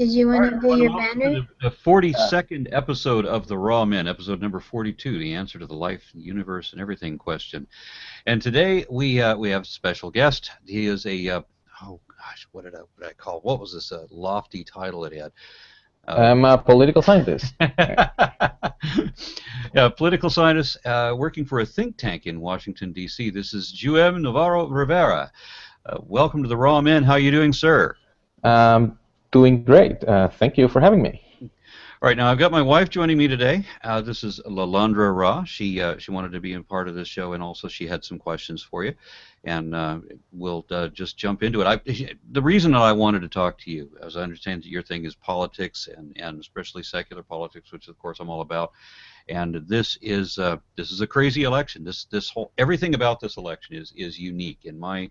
Did you want to do your Welcome banner? to the 42nd episode of The Raw Men, episode number 42, the answer to the life, universe, and everything question. And today we have a special guest. He is a, oh gosh, what did I call? What was this lofty title it had? I'm a political scientist. Yeah, political scientist working for a think tank in Washington, D.C. This is Juhem Navarro-Rivera. Welcome to The Raw Men. How are you doing, sir? Doing great. Thank you for having me. All right, now I've got my wife joining me today. This is Lalandra Ra. She wanted to be a part of this show, and also she had some questions for you, and we'll just jump into it. The reason that I wanted to talk to you, as I understand that your thing is politics, and especially secular politics, which of course I'm all about. And this is a crazy election. This whole everything about this election is unique in my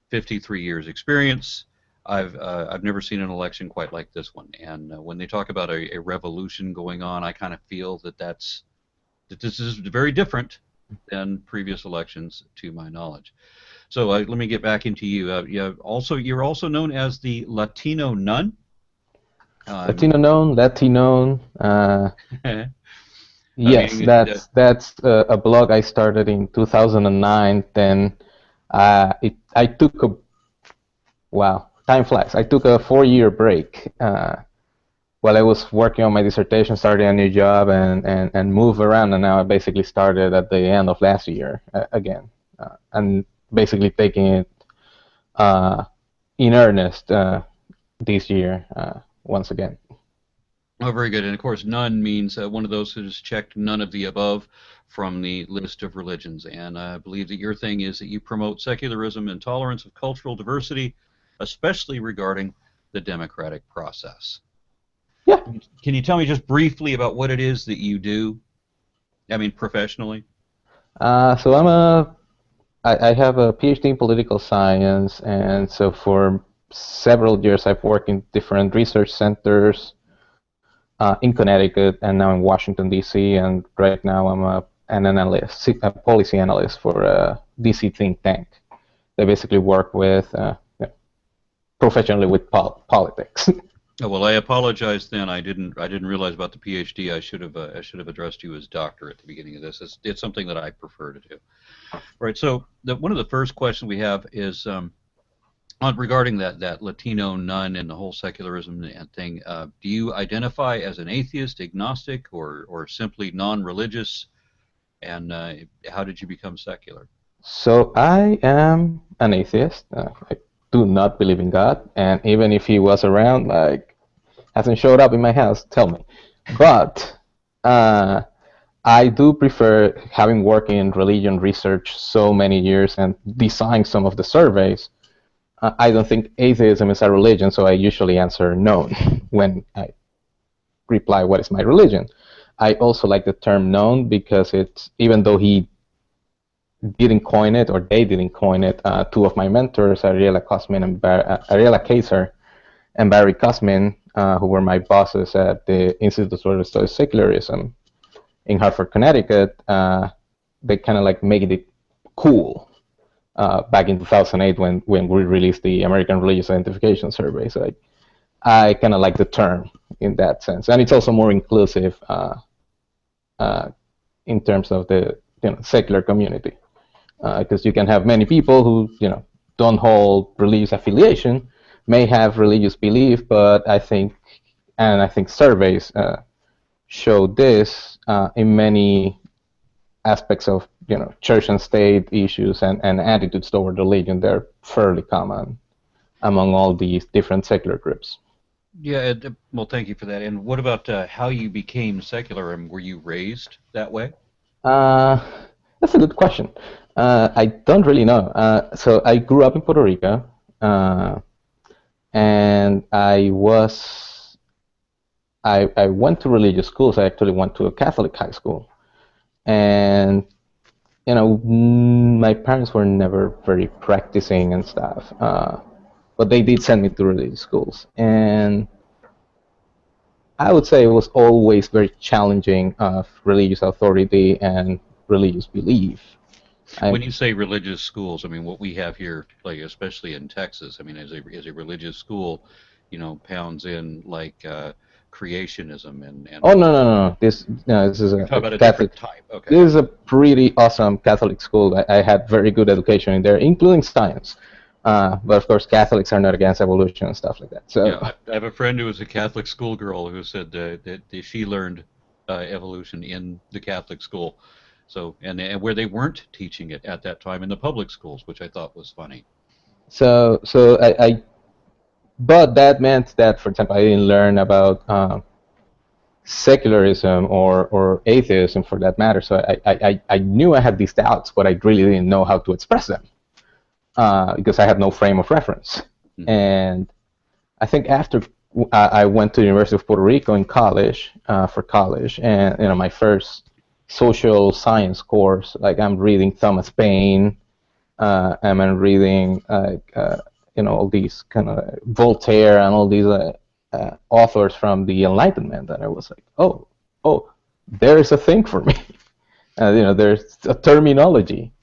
53 years experience. I've never seen an election quite like this one, and when they talk about a revolution going on, I kind of feel that this is very different than previous elections, to my knowledge. So let me get back into you. You're also known as the Latino None. Latino None. Yes, that's a blog I started in 2009. Then I took a time flies. I took a 4-year break while I was working on my dissertation, starting a new job, and moved around. And now I basically started at the end of last year again, and basically taking it in earnest this year once again. Oh, very good. And of course, none means one of those who has checked none of the above from the list of religions. And I believe that your thing is that you promote secularism and tolerance of cultural diversity, especially regarding the democratic process. Yeah. Can you tell me just briefly about what it is that you do? I mean, professionally. So I have a PhD in political science, and so for several years I've worked in different research centers in Connecticut and now in Washington, D.C. And right now I'm an analyst, a policy analyst for a D.C. think tank. They basically work with professionally with politics. Oh, well, I apologize. Then I didn't realize about the PhD. I should have addressed you as doctor at the beginning of this. It's something that I prefer to do. All right. So one of the first questions we have is regarding that Latino None and the whole secularism thing. Do you identify as an atheist, agnostic, or simply non-religious? And how did you become secular? So I am an atheist. I do not believe in God, and even if he was around, hasn't showed up in my house, tell me. But I do prefer, having worked in religion research so many years and designed some of the surveys, I don't think atheism is a religion, so I usually answer no when I reply what is my religion. I also like the term known because it's, even though he didn't coin it, or they didn't coin it, two of my mentors, Ariela Kaiser and Barry Kosmin, who were my bosses at the Institute for Studies Secularism in Hartford, Connecticut, they kind of made it cool back in 2008 when we released the American Religious Identification Survey. So I kind of like the term in that sense, and it's also more inclusive in terms of the secular community. Because you can have many people who don't hold religious affiliation, may have religious belief, but I think surveys show this in many aspects of church and state issues and attitudes toward religion. They're fairly common among all these different secular groups. Yeah, well, thank you for that. And what about how you became secular? And were you raised that way? That's a good question. I don't really know. So I grew up in Puerto Rico, and I went to religious schools. I actually went to a Catholic high school, and my parents were never very practicing and stuff, but they did send me to religious schools, and I would say it was always very challenging of religious authority and religious belief. When you say religious schools, I mean what we have here, especially in Texas. I mean, as a religious school, pounds in like creationism and Oh, no, no, no, no. This is you're talking a about a Catholic. different type. Okay. This is a pretty awesome Catholic school. I had very good education in there, including science. But of course, Catholics are not against evolution and stuff like that. So, Yeah, I have a friend who was a Catholic schoolgirl who said that she learned evolution in the Catholic school, so and where they weren't teaching it at that time in the public schools, which I thought was funny. but that meant that, for example, I didn't learn about secularism or atheism for that matter. So I knew I had these doubts, but I really didn't know how to express them because I had no frame of reference. Mhm. And I think after I went to the University of Puerto Rico in college for college, and my first social science course, like I'm reading Thomas Paine, I'm reading all these kind of Voltaire and all these authors from the Enlightenment, and I was like, oh, there is a thing for me. There's a terminology,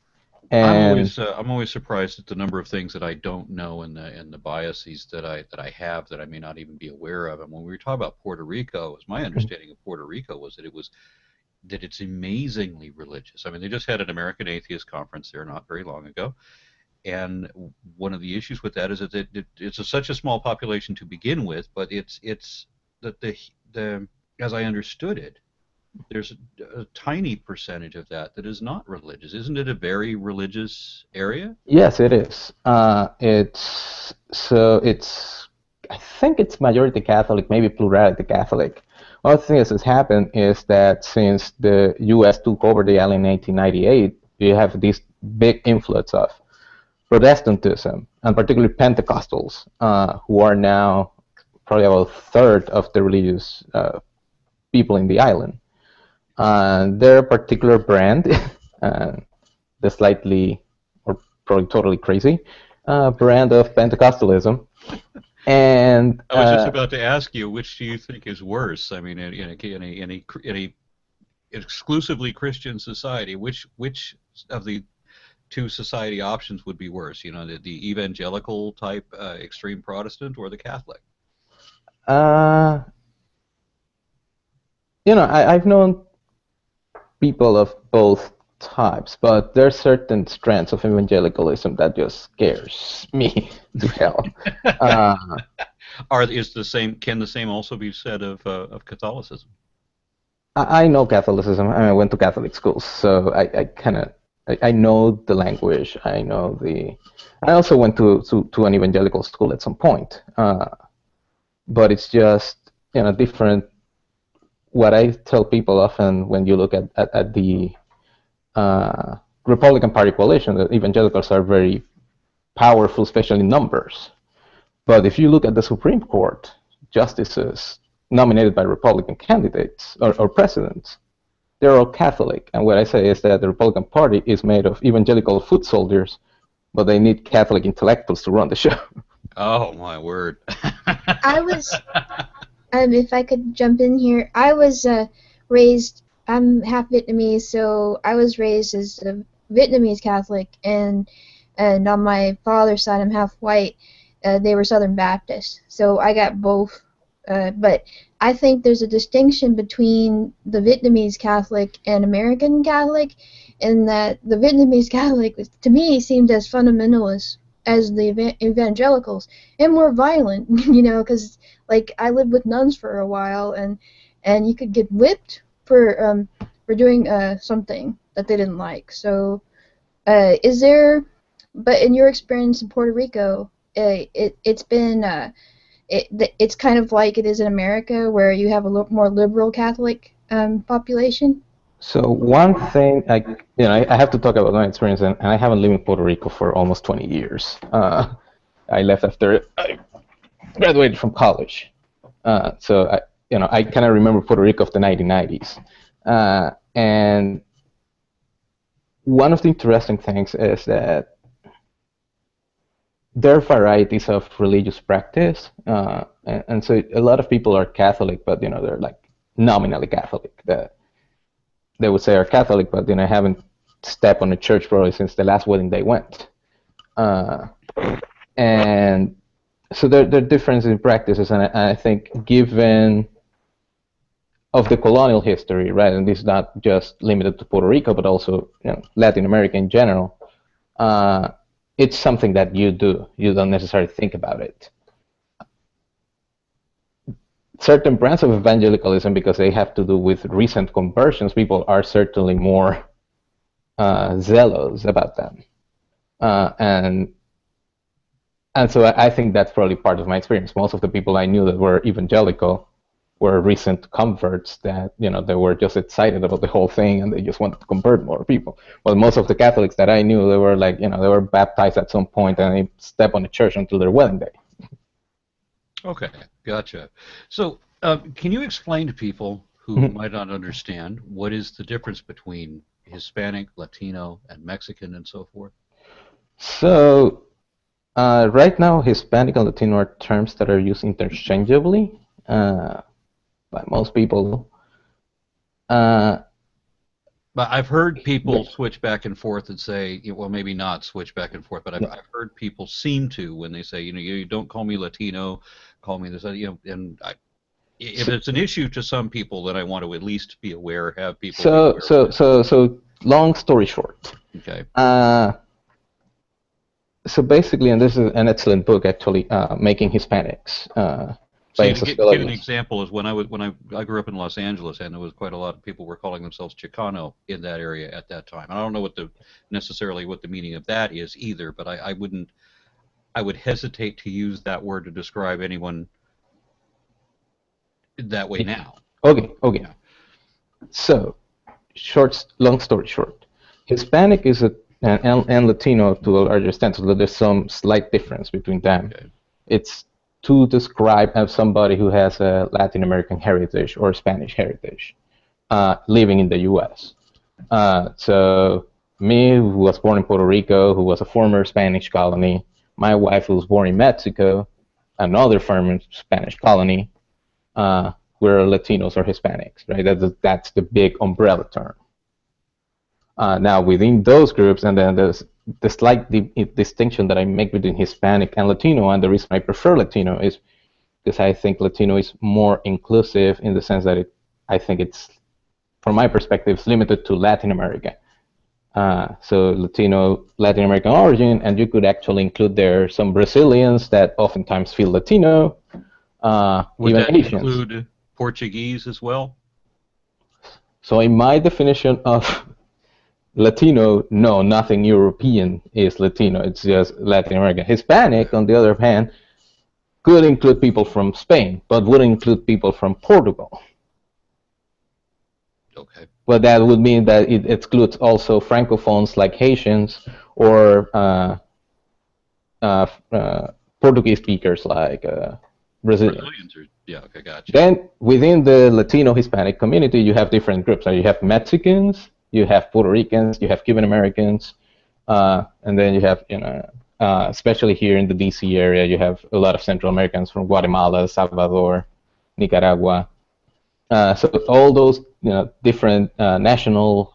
and I'm always surprised at the number of things that I don't know and the biases that I have that I may not even be aware of. And when we were talking about Puerto Rico, as my understanding of Puerto Rico was that it's amazingly religious. I mean, they just had an American Atheist conference there not very long ago, and one of the issues with that is that it's such a small population to begin with, but it's that the as I understood it, there's a tiny percentage of that is not religious. Isn't it a very religious area? yes, it is. It's I think it's majority Catholic, maybe plurality Catholic. One of the things that's happened is that since the U.S. took over the island in 1898, you have this big influx of Protestantism, and particularly Pentecostals, who are now probably about a third of the religious people in the island. They're a particular brand, the slightly, or probably totally crazy, brand of Pentecostalism. And I was just about to ask you, which do you think is worse? I mean, in a exclusively Christian society, which of the two society options would be worse? The evangelical type extreme Protestant or the Catholic? I've known people of both types, but there's certain strands of evangelicalism that just scares me to hell. Can the same also be said of Catholicism? I know Catholicism. I went to Catholic schools, so I know the language. I also went to an evangelical school at some point, but it's just different. What I tell people often when you look at the Republican Party coalition, the evangelicals are very powerful, especially in numbers. But if you look at the Supreme Court, justices nominated by Republican candidates or presidents, they're all Catholic. And what I say is that the Republican Party is made of evangelical foot soldiers, but they need Catholic intellectuals to run the show. Oh, my word. I was, if I could jump in here, I was raised, I'm half Vietnamese, so I was raised as a Vietnamese Catholic, and on my father's side, I'm half white. They were Southern Baptist, so I got both. But I think there's a distinction between the Vietnamese Catholic and American Catholic, in that the Vietnamese Catholic, to me, seemed as fundamentalist as the evangelicals, and more violent, because like I lived with nuns for a while, and you could get whipped for doing something that they didn't like. So, is there? But in your experience in Puerto Rico, it's been it's kind of like it is in America, where you have a more liberal Catholic population. So one thing, I have to talk about my experience, and I haven't lived in Puerto Rico for almost 20 years. I left after I graduated from college, so I kind of remember Puerto Rico of the 1990s. And one of the interesting things is that there are varieties of religious practice, and so a lot of people are Catholic, but they're like nominally Catholic. They would say are Catholic, but haven't stepped on a church probably since the last wedding they went. And So there are differences in practices, and I think given of the colonial history, right, and this is not just limited to Puerto Rico, but also Latin America in general, it's something that you do. You don't necessarily think about it. Certain brands of evangelicalism, because they have to do with recent conversions, people are certainly more zealous about them. And so I think that's probably part of my experience. Most of the people I knew that were evangelical were recent converts that, they were just excited about the whole thing and they just wanted to convert more people. Well, most of the Catholics that I knew, they were like, they were baptized at some point and they step on the church until their wedding day. Okay, gotcha. So can you explain to people who might not understand what is the difference between Hispanic, Latino, and Mexican and so forth? So right now, Hispanic and Latino are terms that are used interchangeably by most people. But I've heard people switch back and forth and say, well, maybe not switch back and forth, but I've heard people seem to when they say, you don't call me Latino, call me this, and if it's an issue to some people, then I want to at least be aware, have people. So long story short. Okay. So basically, and this is an excellent book actually, Making Hispanics. So to give an example is when I grew up in Los Angeles, and there was quite a lot of people were calling themselves Chicano in that area at that time. I don't know necessarily what the meaning of that is either, but I would hesitate to use that word to describe anyone that way now. Okay. Yeah. So, long story short, Hispanic is and Latino to a larger extent, so there's some slight difference between them. Okay. It's to describe as somebody who has a Latin American heritage or Spanish heritage living in the U.S. So me, who was born in Puerto Rico, who was a former Spanish colony, my wife, who was born in Mexico, another former Spanish colony, we're Latinos or Hispanics, right? That's the big umbrella term. Now, within those groups, and then there's the slight distinction that I make between Hispanic and Latino, and the reason I prefer Latino is because I think Latino is more inclusive in the sense that I think it's, from my perspective, it's limited to Latin America. So Latin American origin, and you could actually include there some Brazilians that oftentimes feel Latino, Would even that Asians. include Portuguese as well? So in my definition of Latino, no, nothing European is Latino. It's just Latin American. Hispanic, on the other hand, could include people from Spain, but would include people from Portugal. Okay. But that would mean that it excludes also Francophones like Haitians or Portuguese speakers like Brazilians. Yeah, okay, gotcha. Then within the Latino Hispanic community, you have different groups. So you have Mexicans, you have Puerto Ricans, you have Cuban Americans, and then you have, especially here in the DC area, you have a lot of Central Americans from Guatemala, El Salvador, Nicaragua. So all those different national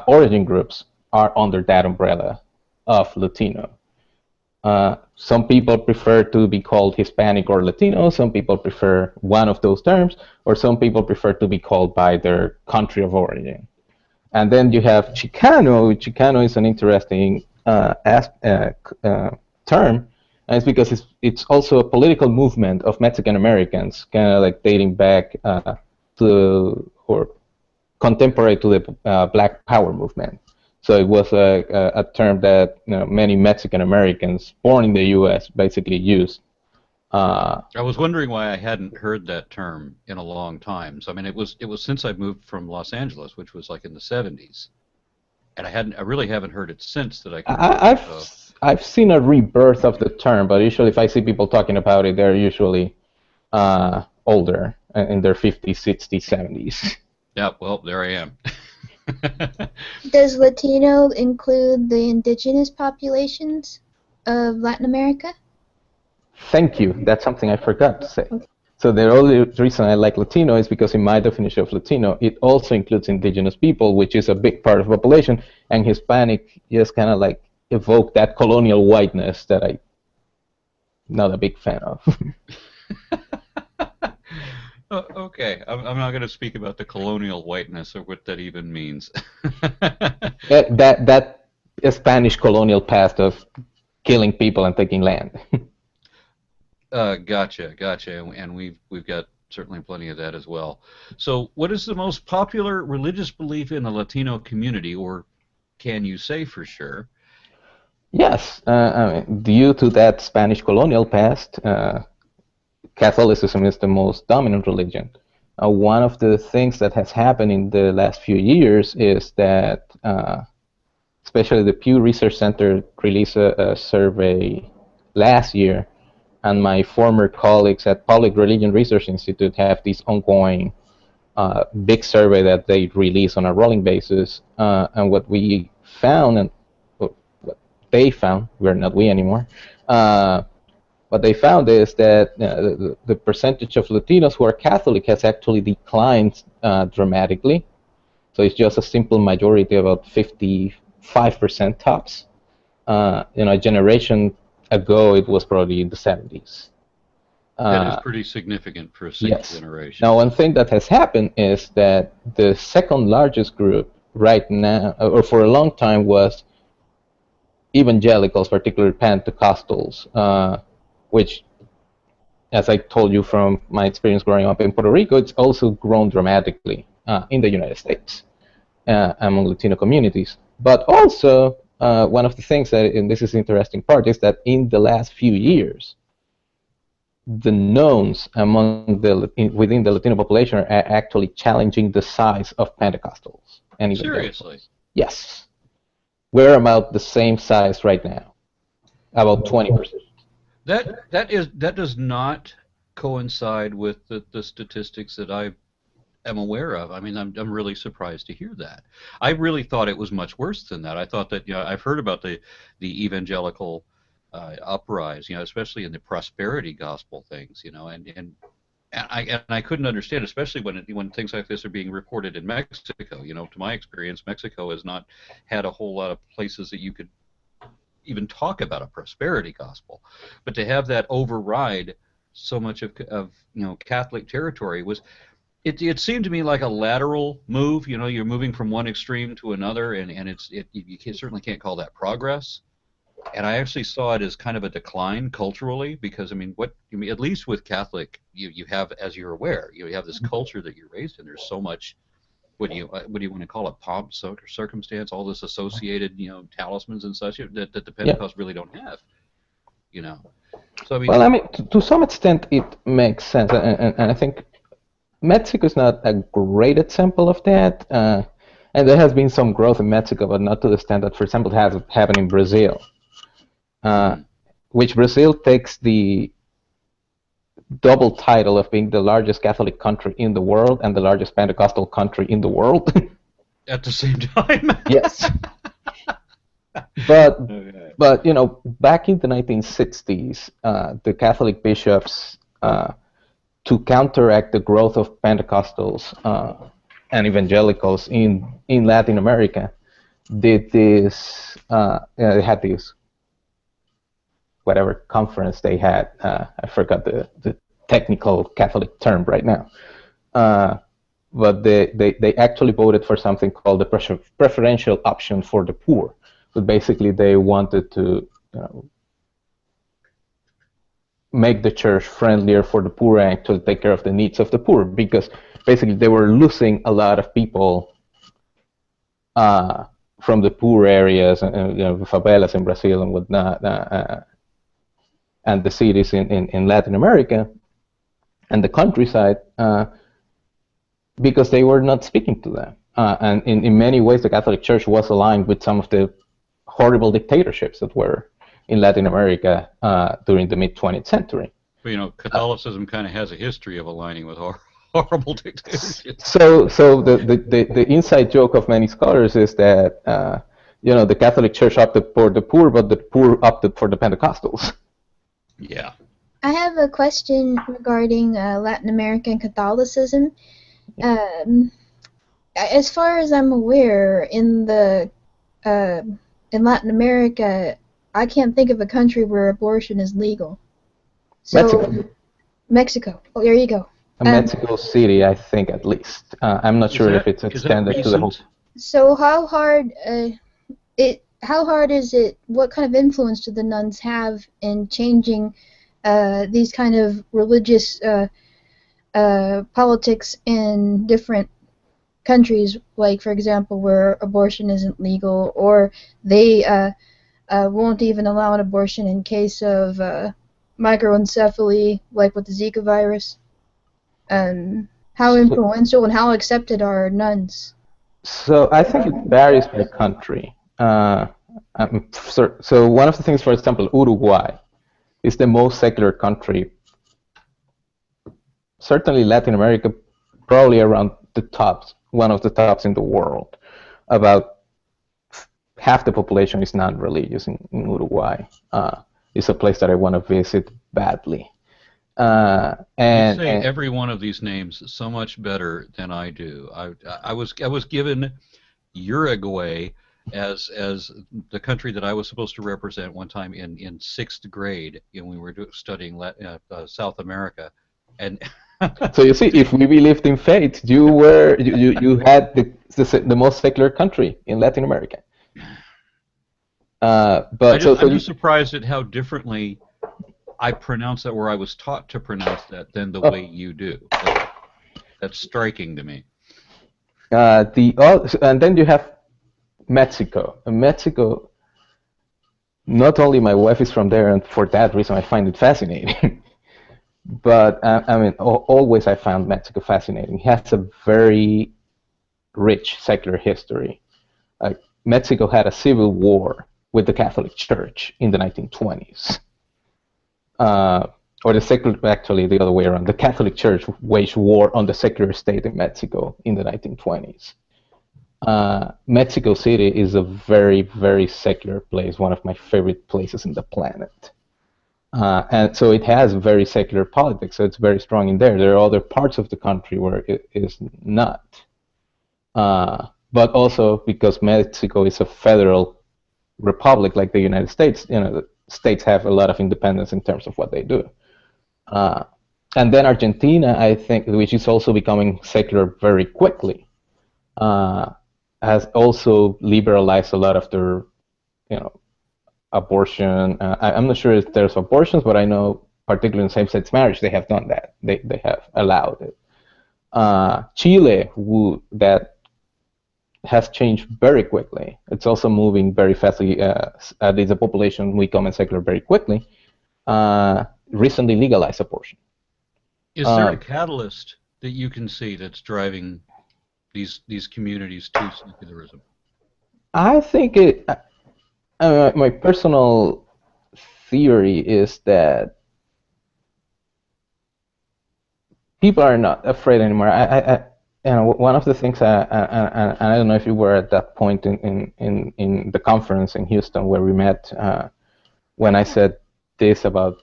origin groups are under that umbrella of Latino. Some people prefer to be called Hispanic or Latino. Some people prefer one of those terms, or some people prefer to be called by their country of origin. And then you have Chicano. Chicano is an interesting term, and it's because it's also a political movement of Mexican Americans, kind of like dating back or contemporary to the Black Power movement. So it was a term that many Mexican Americans born in the U.S. basically used. I was wondering why I hadn't heard that term in a long time. So I mean, it was since I moved from Los Angeles, which was like in the 70s, and I really haven't heard it since that I've seen a rebirth of the term, but usually if I see people talking about it, they're usually older, in their 50s, 60s, 70s. Yeah, well, there I am. Does Latino include the indigenous populations of Latin America? Thank you. That's something I forgot to say. Okay. So the only reason I like Latino is because in my definition of Latino, it also includes indigenous people, which is a big part of the population, and Hispanic just kind of like evoke that colonial whiteness that not a big fan of. Okay, I'm not going to speak about the colonial whiteness or what that even means. That Spanish colonial past of killing people and taking land. Gotcha, and we've got certainly plenty of that as well. So, what is the most popular religious belief in the Latino community, or can you say for sure? Yes, I mean, due to that Spanish colonial past, Catholicism is the most dominant religion. One of the things that has happened in the last few years is that, especially the Pew Research Center released a survey last year, and my former colleagues at Public Religion Research Institute have this ongoing big survey that they release on a rolling basis. And what we found, and what they found, we're not we anymore, what they found is that the percentage of Latinos who are Catholic has actually declined dramatically. So it's just a simple majority, about 55% tops. A generation ago, it was probably in the 70s. That is pretty significant for a single generation. Now, one thing that has happened is that the second largest group right now, or for a long time, was evangelicals, particularly Pentecostals, which, as I told you from my experience growing up in Puerto Rico, it's also grown dramatically in the United States among Latino communities. But also, one of the things that, and this is the interesting part, is that in the last few years, the knowns within the Latino population are actually challenging the size of Pentecostals. And seriously? Yes. We're about the same size right now, about 20%. That does not coincide with the statistics that I am aware of. I mean, I'm really surprised to hear that. I really thought it was much worse than that. I thought that, I've heard about the evangelical uprise, especially in the prosperity gospel things, and I couldn't understand, especially when things like this are being reported in Mexico. To my experience, Mexico has not had a whole lot of places that you could even talk about a prosperity gospel, but to have that override so much of Catholic territory was. It seemed to me like a lateral move. You're moving from one extreme to another, and you certainly can't call that progress. And I actually saw it as kind of a decline culturally, because at least with Catholic, you have, as you're aware, you have this culture that you're raised in. There's so much, what do you want to call it, pomp, circumstance, all this associated talismans and such that the Pentecost really don't have. So to some extent it makes sense, and I think Mexico is not a great example of that, and there has been some growth in Mexico, but not to the extent that, for example, has happened in Brazil, which Brazil takes the double title of being the largest Catholic country in the world and the largest Pentecostal country in the world. At the same time? Yes. But back in the 1960s, the Catholic bishops, to counteract the growth of Pentecostals and evangelicals in Latin America, did this. They had this whatever conference they had. I forgot the technical Catholic term right now. But they actually voted for something called the preferential option for the poor. So basically, they wanted to make the church friendlier for the poor and actually take care of the needs of the poor, because basically they were losing a lot of people from the poor areas, and favelas in Brazil and whatnot, and the cities in Latin America and the countryside, because they were not speaking to them. And in many ways, the Catholic Church was aligned with some of the horrible dictatorships that were in Latin America during the mid-20th century. But, Catholicism kind of has a history of aligning with horrible dictatorships. So the inside joke of many scholars is that the Catholic Church opted for the poor, but the poor opted for the Pentecostals. Yeah. I have a question regarding Latin American Catholicism. As far as I'm aware, in Latin America, I can't think of a country where abortion is legal. Mexico. Mexico. Oh, there you go. Mexico City, I think, at least. I'm not sure if it's extended to the whole. So how hard is it? What kind of influence do the nuns have in changing these kind of religious politics in different countries? Like, for example, where abortion isn't legal, or they won't even allow an abortion in case of microencephaly, like with the Zika virus. How influential and how accepted are nuns? So I think it varies by country. So one of the things, for example, Uruguay is the most secular country. Certainly Latin America, probably around the tops, one of the tops in the world. About half the population is non-religious in Uruguay. It's a place that I want to visit badly. You say every one of these names so much better than I do. I was given Uruguay as the country that I was supposed to represent one time in 6th grade when we were studying South America, and so you see, if we believed in faith, you had the most secular country in Latin America. But I'm just surprised at how differently I pronounce that, where I was taught to pronounce that, than the way you do. That's striking to me. And then you have Mexico. Mexico, not only my wife is from there, and for that reason I find it fascinating, but I mean, always I found Mexico fascinating. It has a very rich secular history. Mexico had a civil war with the Catholic Church in the 1920s. Or actually the other way around. The Catholic Church waged war on the secular state in Mexico in the 1920s. Mexico City is a very, very secular place, one of my favorite places in the planet. And so it has very secular politics, so it's very strong in there. There are other parts of the country where it is not. But also because Mexico is a federal republic like the United States, the states have a lot of independence in terms of what they do. And then Argentina, I think, which is also becoming secular very quickly, has also liberalized a lot of their, abortion. I'm not sure if there's abortions, but I know, particularly in same-sex marriage, they have done that. They have allowed it. Chile, that has changed very quickly. It's also moving very fastly. The population becoming secular very quickly. Recently legalized abortion. Is there a catalyst that you can see that's driving these communities to secularism? I think my personal theory is that people are not afraid anymore. One of the things, and I don't know if you were at that point in the conference in Houston where we met, when I said this about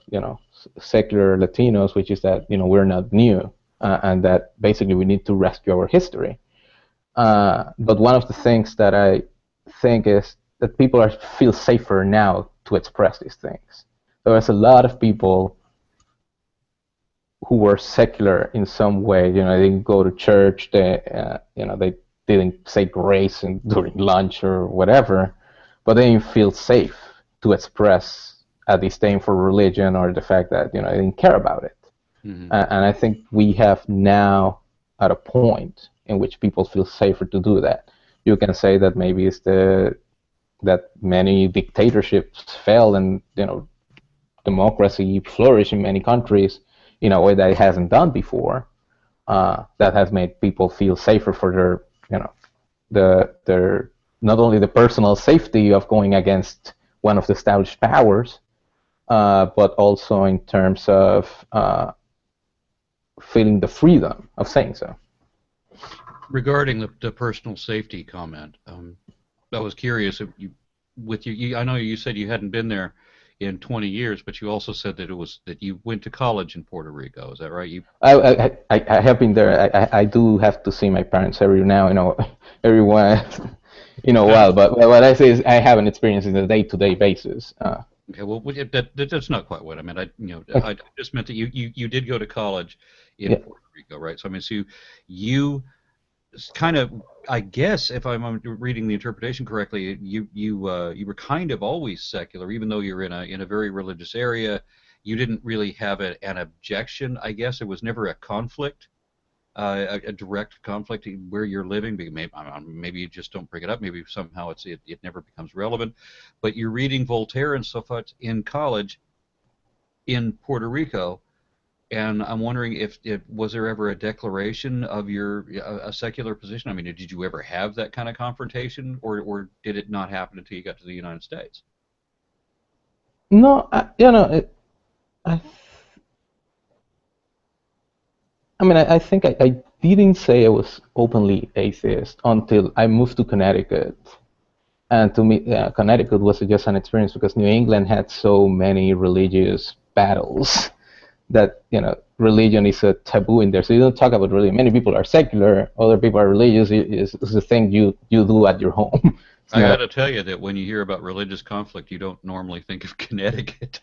secular Latinos, which is that we're not new, and that basically we need to rescue our history. But one of the things that I think is that people feel safer now to express these things. There's a lot of people who were secular in some way. They didn't go to church. They didn't say grace during lunch or whatever, but they didn't feel safe to express a disdain for religion or the fact that they didn't care about it. Mm-hmm. And I think we have now at a point in which people feel safer to do that. You can say that maybe it's that many dictatorships fell and democracy flourished in many countries in a way that it hasn't done before. That has made people feel safer for their not only the personal safety of going against one of the established powers, but also in terms of feeling the freedom of saying so. Regarding the personal safety comment, I was curious if I know you said you hadn't been there in 20 years, but you also said that you went to college in Puerto Rico. Is that right? I have been there. I do have to see my parents every once in a while. But what I say is I haven't experienced it on a day-to-day basis. Okay, well, that's not quite what I meant. I just meant that you did go to college in Yeah. Puerto Rico, right? So I mean, so you kind of, I guess, if I'm reading the interpretation correctly, you were kind of always secular, even though you're in a very religious area. You didn't really have an objection, I guess. It was never a conflict, a direct conflict where you're living. Maybe you just don't bring it up. Maybe somehow it never becomes relevant. But you're reading Voltaire and so forth in college in Puerto Rico, and I'm wondering if was there ever a declaration of a secular position? I mean, did you ever have that kind of confrontation, or did it not happen until you got to the United States? No, I, I mean, I think I didn't say I was openly atheist until I moved to Connecticut. And to me, Connecticut was just an experience because New England had so many religious battles that, religion is a taboo in there. So you don't talk about religion. Many people are secular, other people are religious. It's the thing you do at your home. I got to tell you that when you hear about religious conflict, you don't normally think of Connecticut.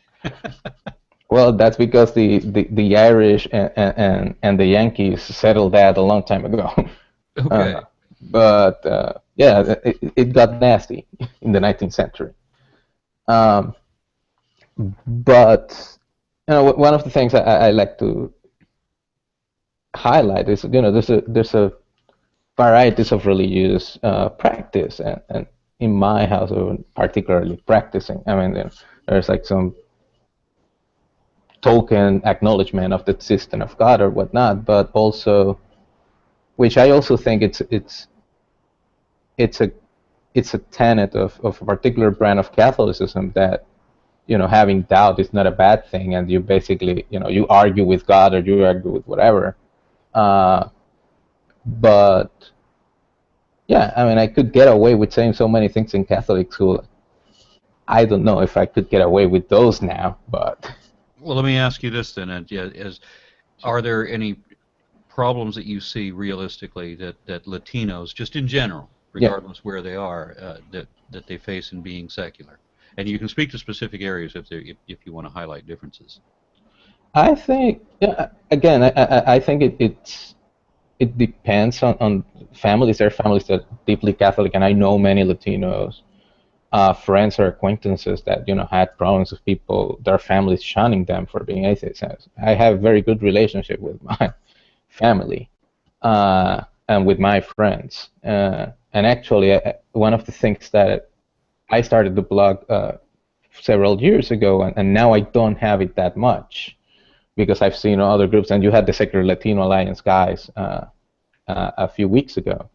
Well, that's because the Irish and the Yankees settled that a long time ago. Okay. But yeah, it got nasty in the 19th century. Um, but one of the things I like to highlight is there's a varieties of religious practice, and in my house, particularly practicing. I mean, there's like some token acknowledgement of the existence of God or whatnot, but also, which I also think it's a tenet of a particular brand of Catholicism that having doubt is not a bad thing, and you basically you argue with God or you argue with whatever. But yeah, I mean, I could get away with saying so many things in Catholic school. I don't know if I could get away with those now, but. Well, let me ask you this then: are there any problems that you see realistically that Latinos, just in general, regardless where they are, that they face in being secular? And you can speak to specific areas if you want to highlight differences. I think, again, I think it depends on families. There are families that are deeply Catholic, and I know many Latinos, friends or acquaintances that had problems with people, their families shunning them for being atheists. I have a very good relationship with my family and with my friends. And actually, one of the things that I started the blog several years ago, and now I don't have it that much because I've seen other groups, and you had the Secular Latino Alliance guys a few weeks ago,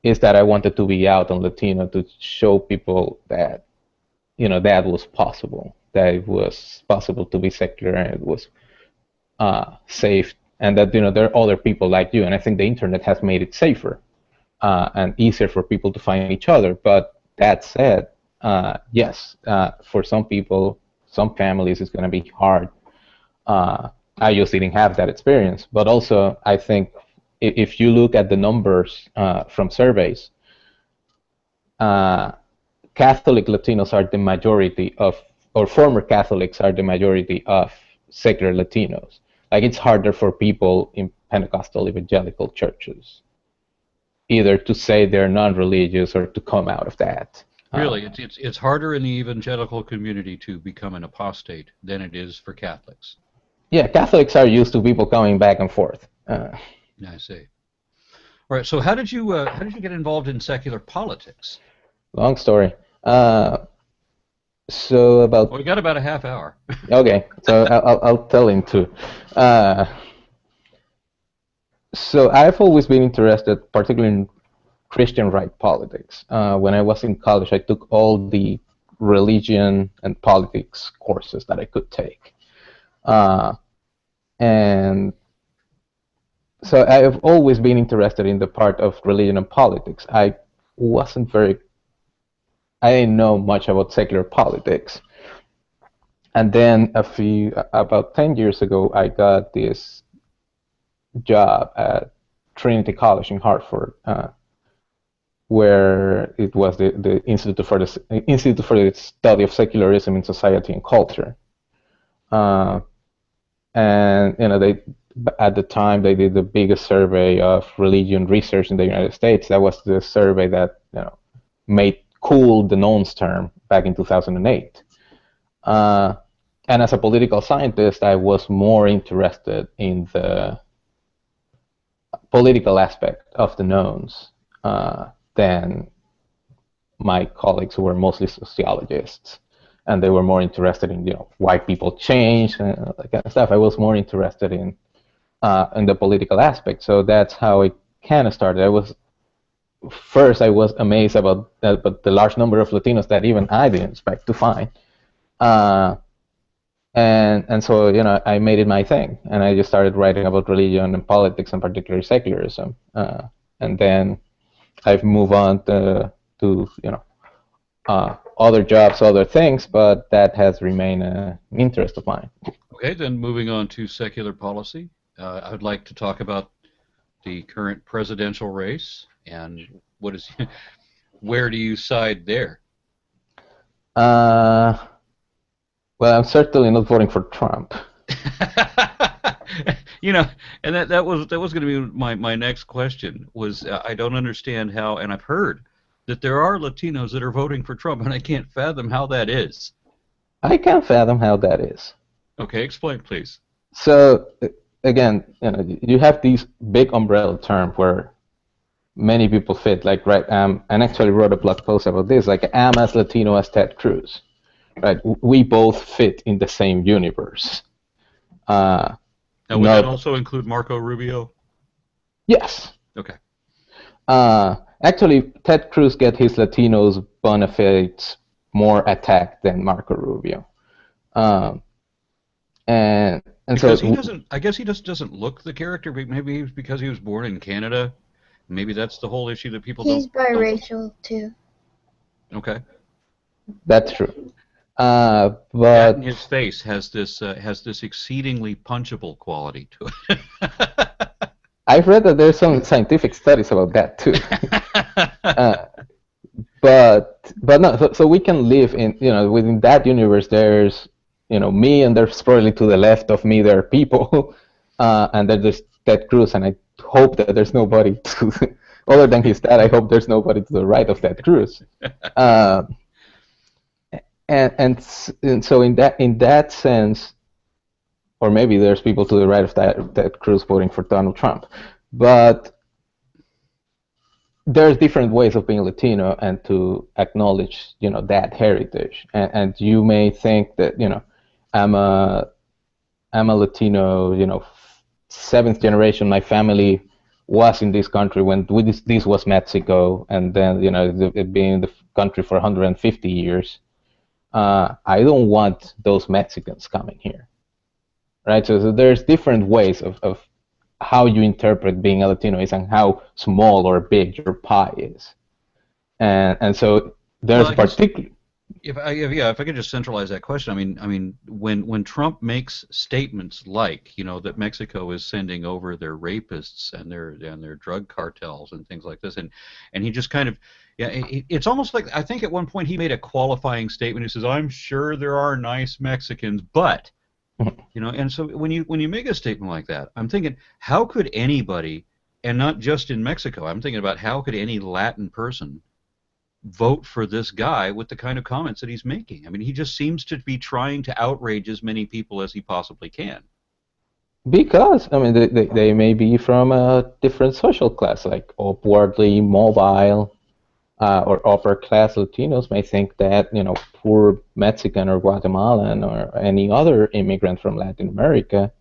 is that I wanted to be out on Latino to show people that, that was possible, that it was possible to be secular, and it was safe, and that, there are other people like you. And I think the internet has made it safer and easier for people to find each other. But that said, yes, for some people, some families, it's going to be hard. I just didn't have that experience. But also, I think if you look at the numbers from surveys, Catholic Latinos are the majority of, or former Catholics are the majority of secular Latinos. Like, it's harder for people in Pentecostal evangelical churches either to say they're non-religious or to come out of that. Really, it's harder in the evangelical community to become an apostate than it is for Catholics. Yeah, Catholics are used to people coming back and forth. I see. All right. So how did you get involved in secular politics? Long story. So about. Well, we got about a half hour. Okay, so I'll tell him too. So I've always been interested, particularly in Christian right politics. When I was in college, I took all the religion and politics courses that I could take. And so I've always been interested in the part of religion and politics. I didn't know much about secular politics. And then about 10 years ago, I got this job at Trinity College in Hartford, where it was the Institute for the Study of Secularism in Society and Culture. And they at the time they did the biggest survey of religion research in the United States. That was the survey that made cool the nones term back in 2008. And as a political scientist, I was more interested in the political aspect of the knowns than my colleagues who were mostly sociologists, and they were more interested in why people change and that kind of stuff. I was more interested in the political aspect, so that's how it kind of started. I was amazed about that, but the large number of Latinos that even I didn't expect to find. And so I made it my thing, and I just started writing about religion and politics, and particularly secularism. And then I've moved on to other jobs, other things, but that has remained an interest of mine. Okay, then moving on to secular policy, I would like to talk about the current presidential race and where do you side there? Well, I'm certainly not voting for Trump. And that was going to be my next question. Was I don't understand how, and I've heard that there are Latinos that are voting for Trump, and I can't fathom how that is. I can't fathom how that is. Okay, explain, please. So again, you have these big umbrella terms where many people fit. Like, right, and actually wrote a blog post about this. Like, I'm as Latino as Ted Cruz. Right, we both fit in the same universe. Now, would that also include Marco Rubio? Yes. Okay. Actually, Ted Cruz gets his Latinos benefits more attacked than Marco Rubio. And because so he doesn't. I guess he just doesn't look the character. Maybe because he was born in Canada. Maybe that's the whole issue that people He's biracial too. Okay. That's true. But that in his face has this exceedingly punchable quality to it. I've read that there's some scientific studies about that too. But no. So we can live in within that universe. There's me, and there's probably to the left of me there are people, and there's Ted Cruz, and I hope that there's nobody to other than his dad. I hope there's nobody to the right of Ted Cruz. And so in that sense, or maybe there's people to the right of that Cruz voting for Donald Trump, but there's different ways of being Latino and to acknowledge that heritage. And you may think that I'm a Latino, seventh generation. My family was in this country when this was Mexico, and then it being in the country for 150 years. I don't want those Mexicans coming here, right? So there's different ways of how you interpret being a Latino is and how small or big your pie is, and so there's particularly. If I could just centralize that question, I mean, when Trump makes statements like that Mexico is sending over their rapists and their drug cartels and things like this, and he just kind of. Yeah, it's almost like I think at one point he made a qualifying statement. He says, "I'm sure there are nice Mexicans, but," And so when you make a statement like that, I'm thinking, how could anybody, and not just in Mexico, I'm thinking about how could any Latin person vote for this guy with the kind of comments that he's making? I mean, he just seems to be trying to outrage as many people as he possibly can. Because they may be from a different social class, like upwardly mobile. Or upper class Latinos may think that poor Mexican or Guatemalan or any other immigrant from Latin America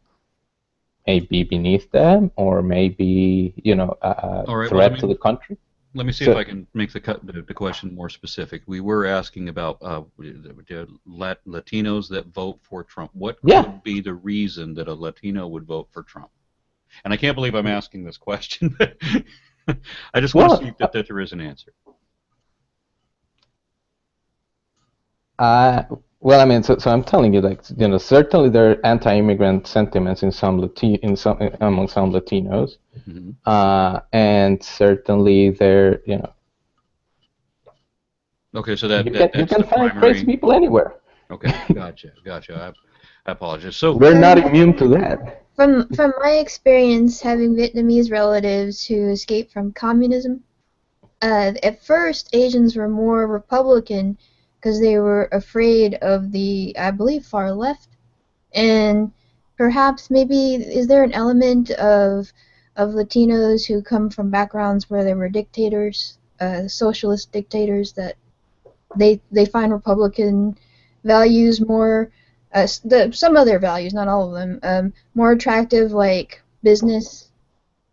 may be beneath them, or may be a threat to the country. Let me see if I can make the question more specific. We were asking about Latinos that vote for Trump. What would be the reason that a Latino would vote for Trump? And I can't believe I'm asking this question, but I just want to see that there is an answer. So I'm telling you, certainly there are anti-immigrant sentiments among some Latinos, and certainly there, Okay, so You that's can the find primary. crazy people anywhere. Okay, gotcha. I apologize. So We're not immune to that. From my experience having Vietnamese relatives who escaped from communism, at first Asians were more Republican because they were afraid of the, I believe, far left, and perhaps maybe is there an element of Latinos who come from backgrounds where there were dictators, socialist dictators, that they find Republican values more, some of their values, not all of them, more attractive, like business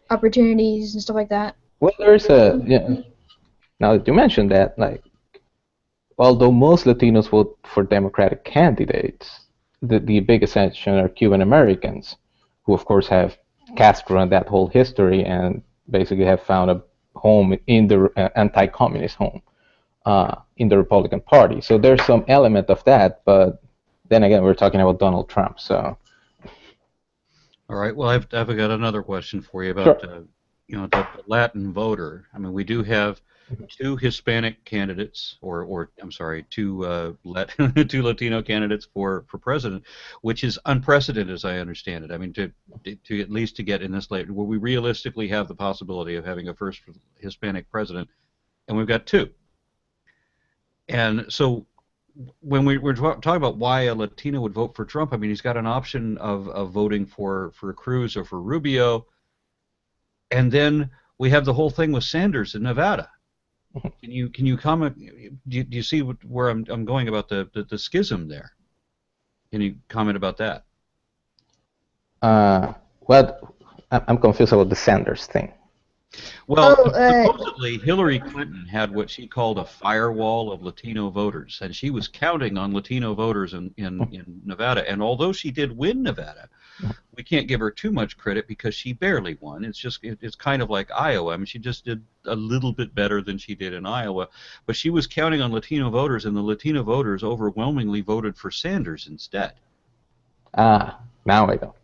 opportunities and stuff like that. Well, there's a now that you mentioned that, like, although most Latinos vote for Democratic candidates, the big exception are Cuban Americans, who of course have Castro and that whole history, and basically have found a home in the anti-communist home in the Republican Party. So there's some element of that, but then again, we're talking about Donald Trump. So all right, well, I've got another question for you about sure. the Latin voter. I mean, we do have two Hispanic candidates, or I'm sorry, two two Latino candidates for president, which is unprecedented as I understand it. I mean, to at least to get in this late, where we realistically have the possibility of having a first Hispanic president, and we've got two. And so when we're talking about why a Latino would vote for Trump, I mean, he's got an option of voting for Cruz or for Rubio, and then we have the whole thing with Sanders in Nevada. Can you comment? Do you see where I'm going about the schism there? Can you comment about that? Well, I'm confused about the Sanders thing. Well, supposedly Hillary Clinton had what she called a firewall of Latino voters, and she was counting on Latino voters in Nevada. And although she did win Nevada, we can't give her too much credit because she barely won. It's kind of like Iowa. I mean, she just did a little bit better than she did in Iowa, but she was counting on Latino voters, and the Latino voters overwhelmingly voted for Sanders instead. Now I know.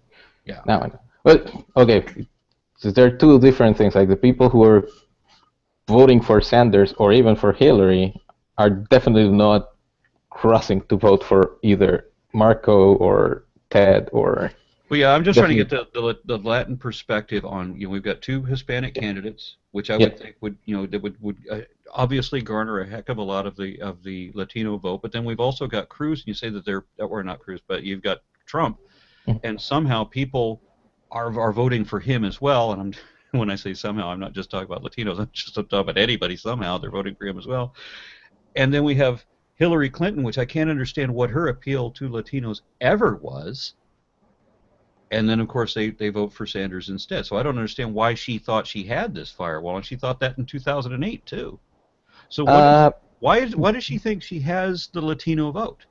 Yeah. Now I know. Well, okay. So there are two different things. Like the people who are voting for Sanders or even for Hillary are definitely not crossing to vote for either Marco or Ted or. Well, yeah, I'm just trying to get the Latin perspective on. We've got two Hispanic candidates, which I would think would that would obviously garner a heck of a lot of the Latino vote. But then we've also got Cruz, and you say that or not Cruz, but you've got Trump, and somehow people are voting for him as well. And when I say somehow, I'm not just talking about Latinos. I'm just talking about anybody. Somehow they're voting for him as well. And then we have Hillary Clinton, which I can't understand what her appeal to Latinos ever was. And then, of course, they vote for Sanders instead. So I don't understand why she thought she had this firewall, and she thought that in 2008 too. So why does she think she has the Latino vote?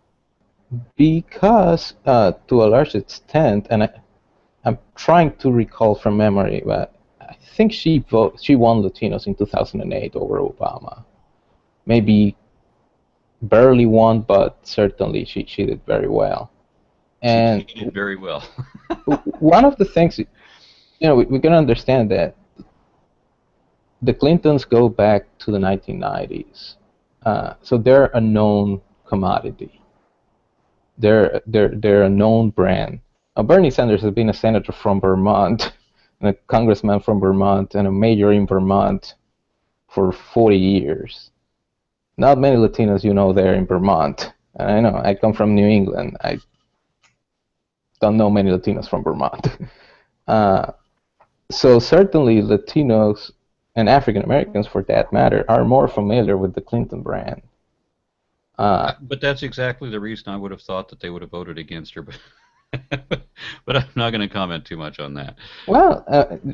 Because to a large extent, and I'm trying to recall from memory, but I think she won Latinos in 2008 over Obama. Maybe barely won, but certainly she did very well. And she did very well. one of the things, we can understand that the Clintons go back to the 1990s, so they're a known commodity. They're a known brand. Bernie Sanders has been a senator from Vermont, and a congressman from Vermont, and a mayor in Vermont for 40 years. Not many Latinos there in Vermont. I know, I come from New England. I don't know many Latinos from Vermont. So certainly Latinos and African Americans, for that matter, are more familiar with the Clinton brand. But that's exactly the reason I would have thought that they would have voted against her. But I'm not going to comment too much on that. Well,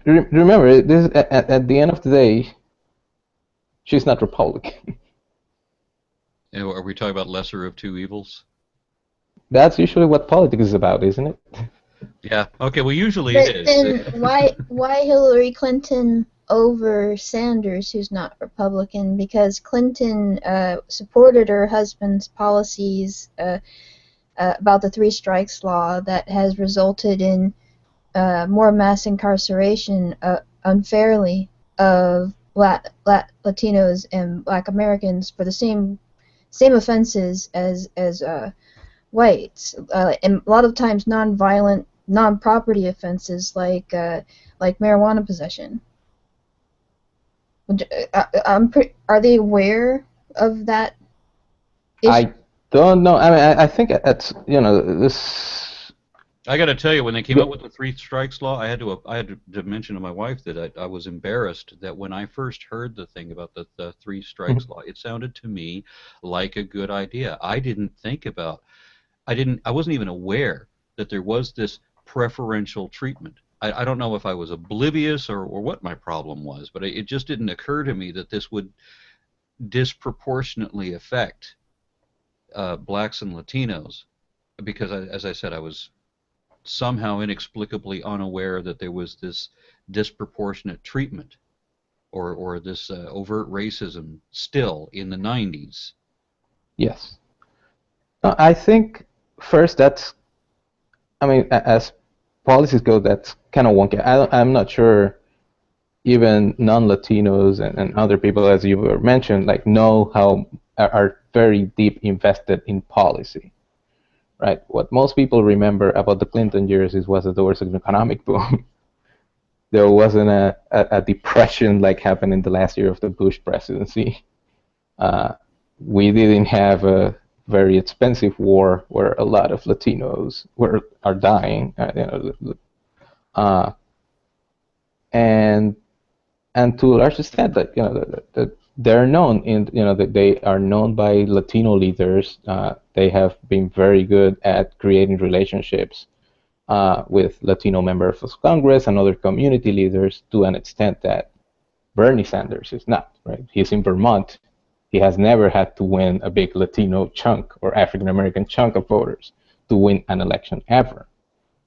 remember, this at the end of the day, she's not Republican. Are we talking about lesser of two evils? That's usually what politics is about, isn't it? Yeah. Okay. Well, usually but it is. Then why Hillary Clinton over Sanders, who's not Republican? Because Clinton supported her husband's policies about the three strikes law that has resulted in more mass incarceration unfairly of Latinos and Black Americans for the same same offenses as whites, and a lot of times non-violent, non-property offenses like marijuana possession. Are they aware of that issue? I don't know. I mean, I think it's, this. I got to tell you, when they came up with the 3 strikes law, I had to mention to my wife that I was embarrassed that when I first heard the thing about the 3 strikes law, it sounded to me like a good idea. I wasn't even aware that there was this preferential treatment. I don't know if I was oblivious or what my problem was, but it just didn't occur to me that this would disproportionately affect blacks and Latinos, because as I said, I was somehow inexplicably unaware that there was this disproportionate treatment or this overt racism still in the 90s. Yes. I think first as policies go, that's kind of wonky. I'm not sure even non-Latinos and other people, as you were mentioned, like know how are very deep invested in policy, right? What most people remember about the Clinton years was that there was an economic boom. There wasn't a depression like happened in the last year of the Bush presidency. We didn't have a very expensive war where a lot of Latinos are dying, and to a large extent that they're known that they are known by Latino leaders. They have been very good at creating relationships with Latino members of Congress and other community leaders to an extent that Bernie Sanders is not. Right? He's in Vermont. He has never had to win a big Latino chunk or African American chunk of voters to win an election ever.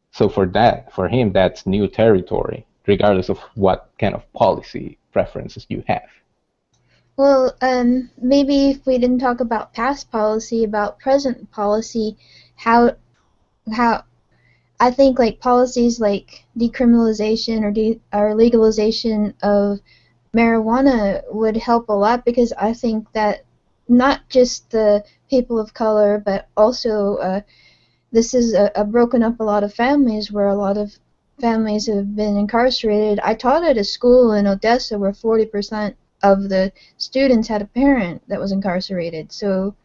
So for him, that's new territory, regardless of what kind of policy preferences you have. Well, maybe if we didn't talk about past policy, about present policy, how I think like policies like decriminalization or legalization of marijuana would help a lot, because I think that not just the people of color, but also this is broken up a lot of families, where a lot of families have been incarcerated. I taught at a school in Odessa where 40% of the students had a parent that was incarcerated. So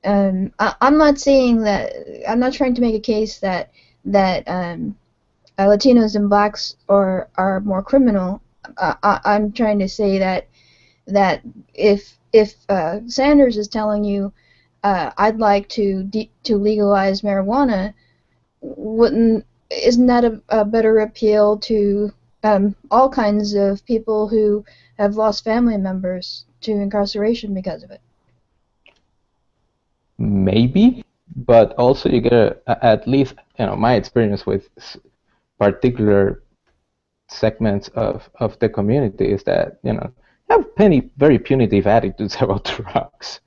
I'm not saying that, I'm not trying to make a case that Latinos and blacks are more criminal. I'm trying to say that if Sanders is telling you I'd like to legalize marijuana, isn't that a better appeal to all kinds of people who have lost family members to incarceration because of it? Maybe, but also you get at least my experience with particular segments of the community is that have very punitive attitudes about drugs.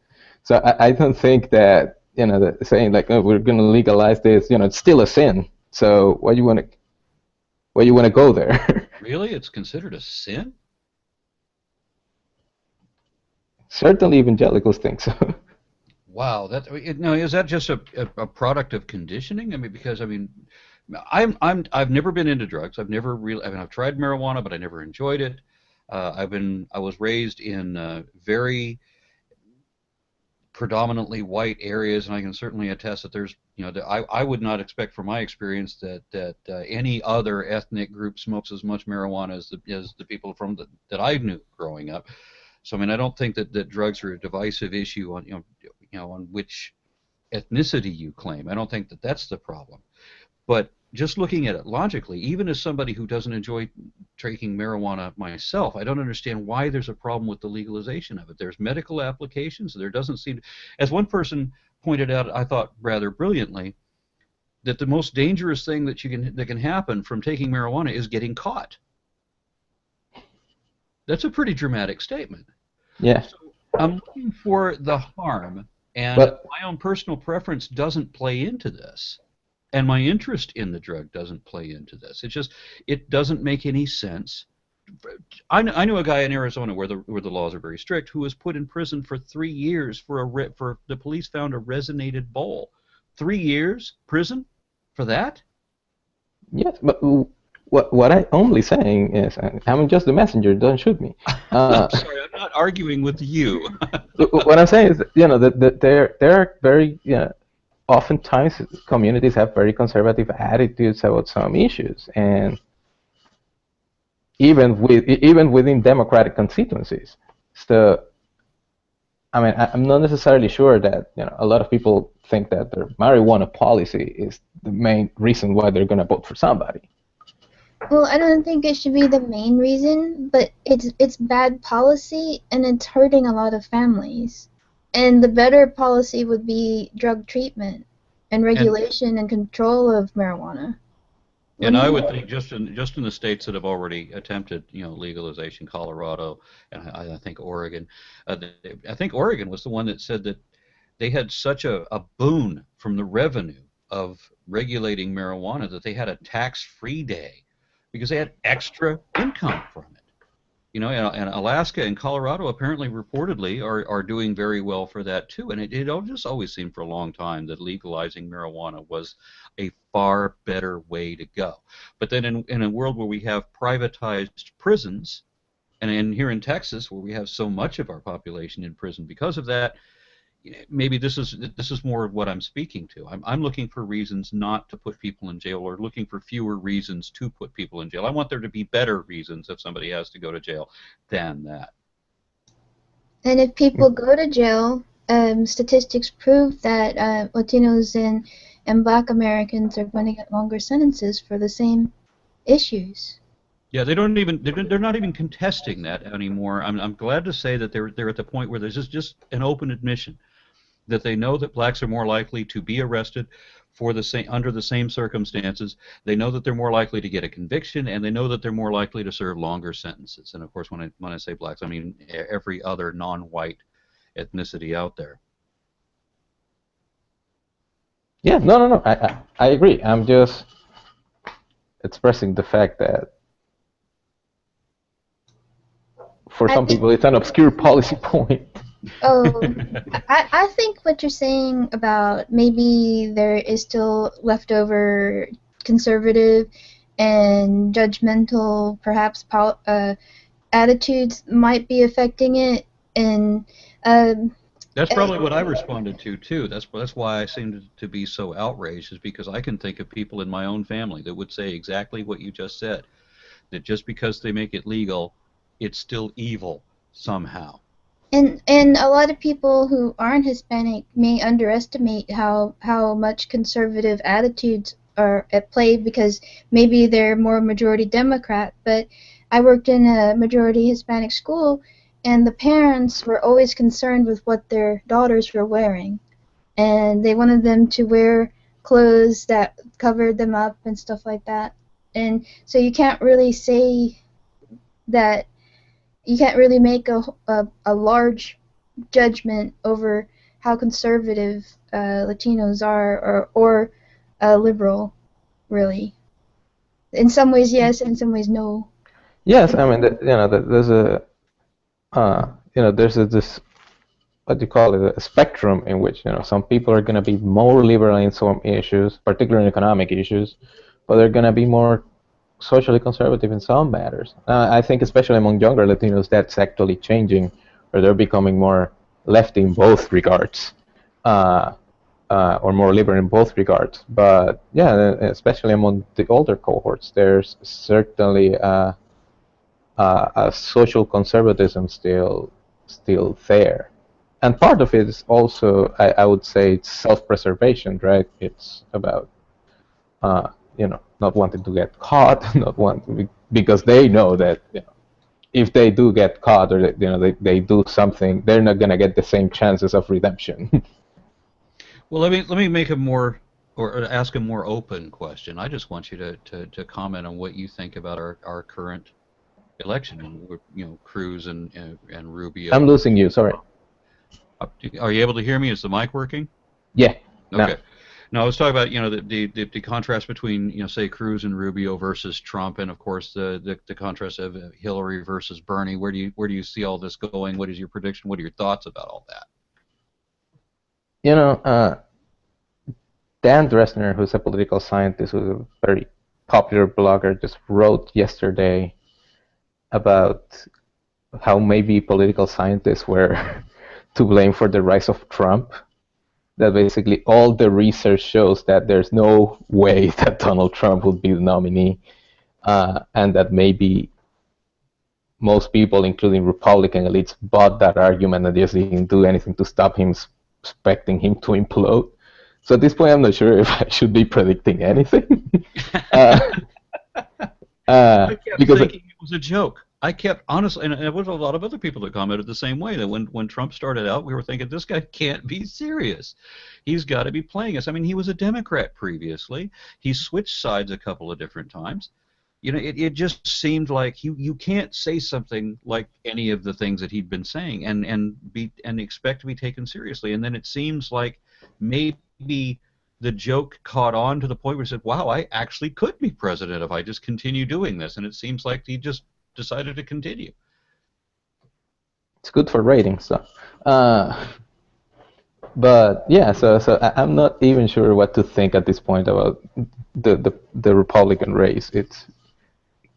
So I don't think that that saying like, oh, we're going to legalize this, it's still a sin. So why you want to go there? Really, it's considered a sin? Certainly, evangelicals think so. Wow, is that just a product of conditioning? I mean, because I've never been into drugs. I've tried marijuana, but I never enjoyed it. I was raised in very predominantly white areas, and I can certainly attest that there's, I would not expect from my experience that any other ethnic group smokes as much marijuana as the people that I knew growing up. So I don't think that drugs are a divisive issue on on which ethnicity you claim. I don't think that that's the problem. But just looking at it logically, even as somebody who doesn't enjoy taking marijuana myself, I don't understand why there's a problem with the legalization of it. There's medical applications. There doesn't seem, as one person pointed out, I thought rather brilliantly, that the most dangerous thing that can happen from taking marijuana is getting caught. That's a pretty dramatic statement. Yeah. So I'm looking for the harm, and my own personal preference doesn't play into this. And my interest in the drug doesn't play into this. It doesn't make any sense I knew a guy in Arizona where the laws are very strict who was put in prison for 3 years for the police found a resonated bowl. 3 years prison for that? Yes, but what I'm only saying is, I'm just the messenger. Don't shoot me. I'm sorry, I'm not arguing with you. What I'm saying is, that there are very, oftentimes communities have very conservative attitudes about some issues, and even within democratic constituencies. So, I mean, I'm not necessarily sure that a lot of people think that their marijuana policy is the main reason why they're going to vote for somebody. Well, I don't think it should be the main reason, but it's bad policy and it's hurting a lot of families. And the better policy would be drug treatment and regulation and control of marijuana. And I would think just in the states that have already attempted, legalization, Colorado and I think Oregon. I think Oregon was the one that said that they had such a boon from the revenue of regulating marijuana that they had a tax-free day because they had extra income from it. And Alaska and Colorado apparently reportedly are doing very well for that too. And it just always seemed for a long time that legalizing marijuana was a far better way to go. But then in a world where we have privatized prisons, and here in Texas where we have so much of our population in prison because of that, maybe this is more of what I'm speaking to. I'm looking for reasons not to put people in jail, or looking for fewer reasons to put people in jail. I want there to be better reasons if somebody has to go to jail than that. And if people go to jail, statistics prove that Latinos and Black Americans are going to get longer sentences for the same issues. Yeah, they're not even contesting that anymore. I'm glad to say that they're at the point where there's just an open admission that they know that blacks are more likely to be arrested for under the same circumstances. They know that they're more likely to get a conviction, and they know that they're more likely to serve longer sentences. And of course, when I say blacks, I mean every other non-white ethnicity out there. Yeah, no. I agree. I'm just expressing the fact that for some people it's an obscure policy point. Oh, I think what you're saying about maybe there is still leftover conservative and judgmental, perhaps, attitudes might be affecting it, and that's probably what I responded to too. That's why I seem to be so outraged, is because I can think of people in my own family that would say exactly what you just said, that just because they make it legal, it's still evil somehow. And a lot of people who aren't Hispanic may underestimate how much conservative attitudes are at play because maybe they're more majority Democrat. But I worked in a majority Hispanic school, and the parents were always concerned with what their daughters were wearing, and they wanted them to wear clothes that covered them up and stuff like that. And so you can't really say that. You can't really make a large judgment over how conservative Latinos are or liberal, really. In some ways, yes, and in some ways, no. Yes, I mean, there's this, what do you call it, a spectrum in which some people are going to be more liberal in some issues, particularly in economic issues, but they're going to be more socially conservative in some matters. I think especially among younger Latinos that's actually changing, where they're becoming more left in both regards, or more liberal in both regards. But yeah, especially among the older cohorts, there's certainly a social conservatism still there. And part of it is also, I would say, it's self-preservation, right? It's about not wanting to get caught, because they know that if they do get caught, or they do something, they're not going to get the same chances of redemption. Well, let me make or ask a more open question. I just want you to comment on what you think about our current election, Cruz and Rubio. I'm losing you. Sorry. Are you able to hear me? Is the mic working? Yeah. Okay. No, I was talking about the contrast between say Cruz and Rubio versus Trump, and of course the contrast of Hillary versus Bernie. Where do you see all this going? What is your prediction? What are your thoughts about all that? Dan Dresner, who's a political scientist, who's a very popular blogger, just wrote yesterday about how maybe political scientists were to blame for the rise of Trump. That basically all the research shows that there's no way that Donald Trump would be the nominee, and that maybe most people, including Republican elites, bought that argument and just didn't do anything to stop him, expecting him to implode. So at this point, I'm not sure if I should be predicting anything. I kept because thinking it was a joke. I kept, honestly, and there was a lot of other people that commented the same way, that when Trump started out, we were thinking, this guy can't be serious. He's got to be playing us. I mean, he was a Democrat previously. He switched sides a couple of different times. It just seemed like you can't say something like any of the things that he'd been saying and expect to be taken seriously. And then it seems like maybe the joke caught on to the point where he said, wow, I actually could be president if I just continue doing this. And it seems like he just decided to continue. It's good for ratings, so. But yeah, so I'm not even sure what to think at this point about the Republican race.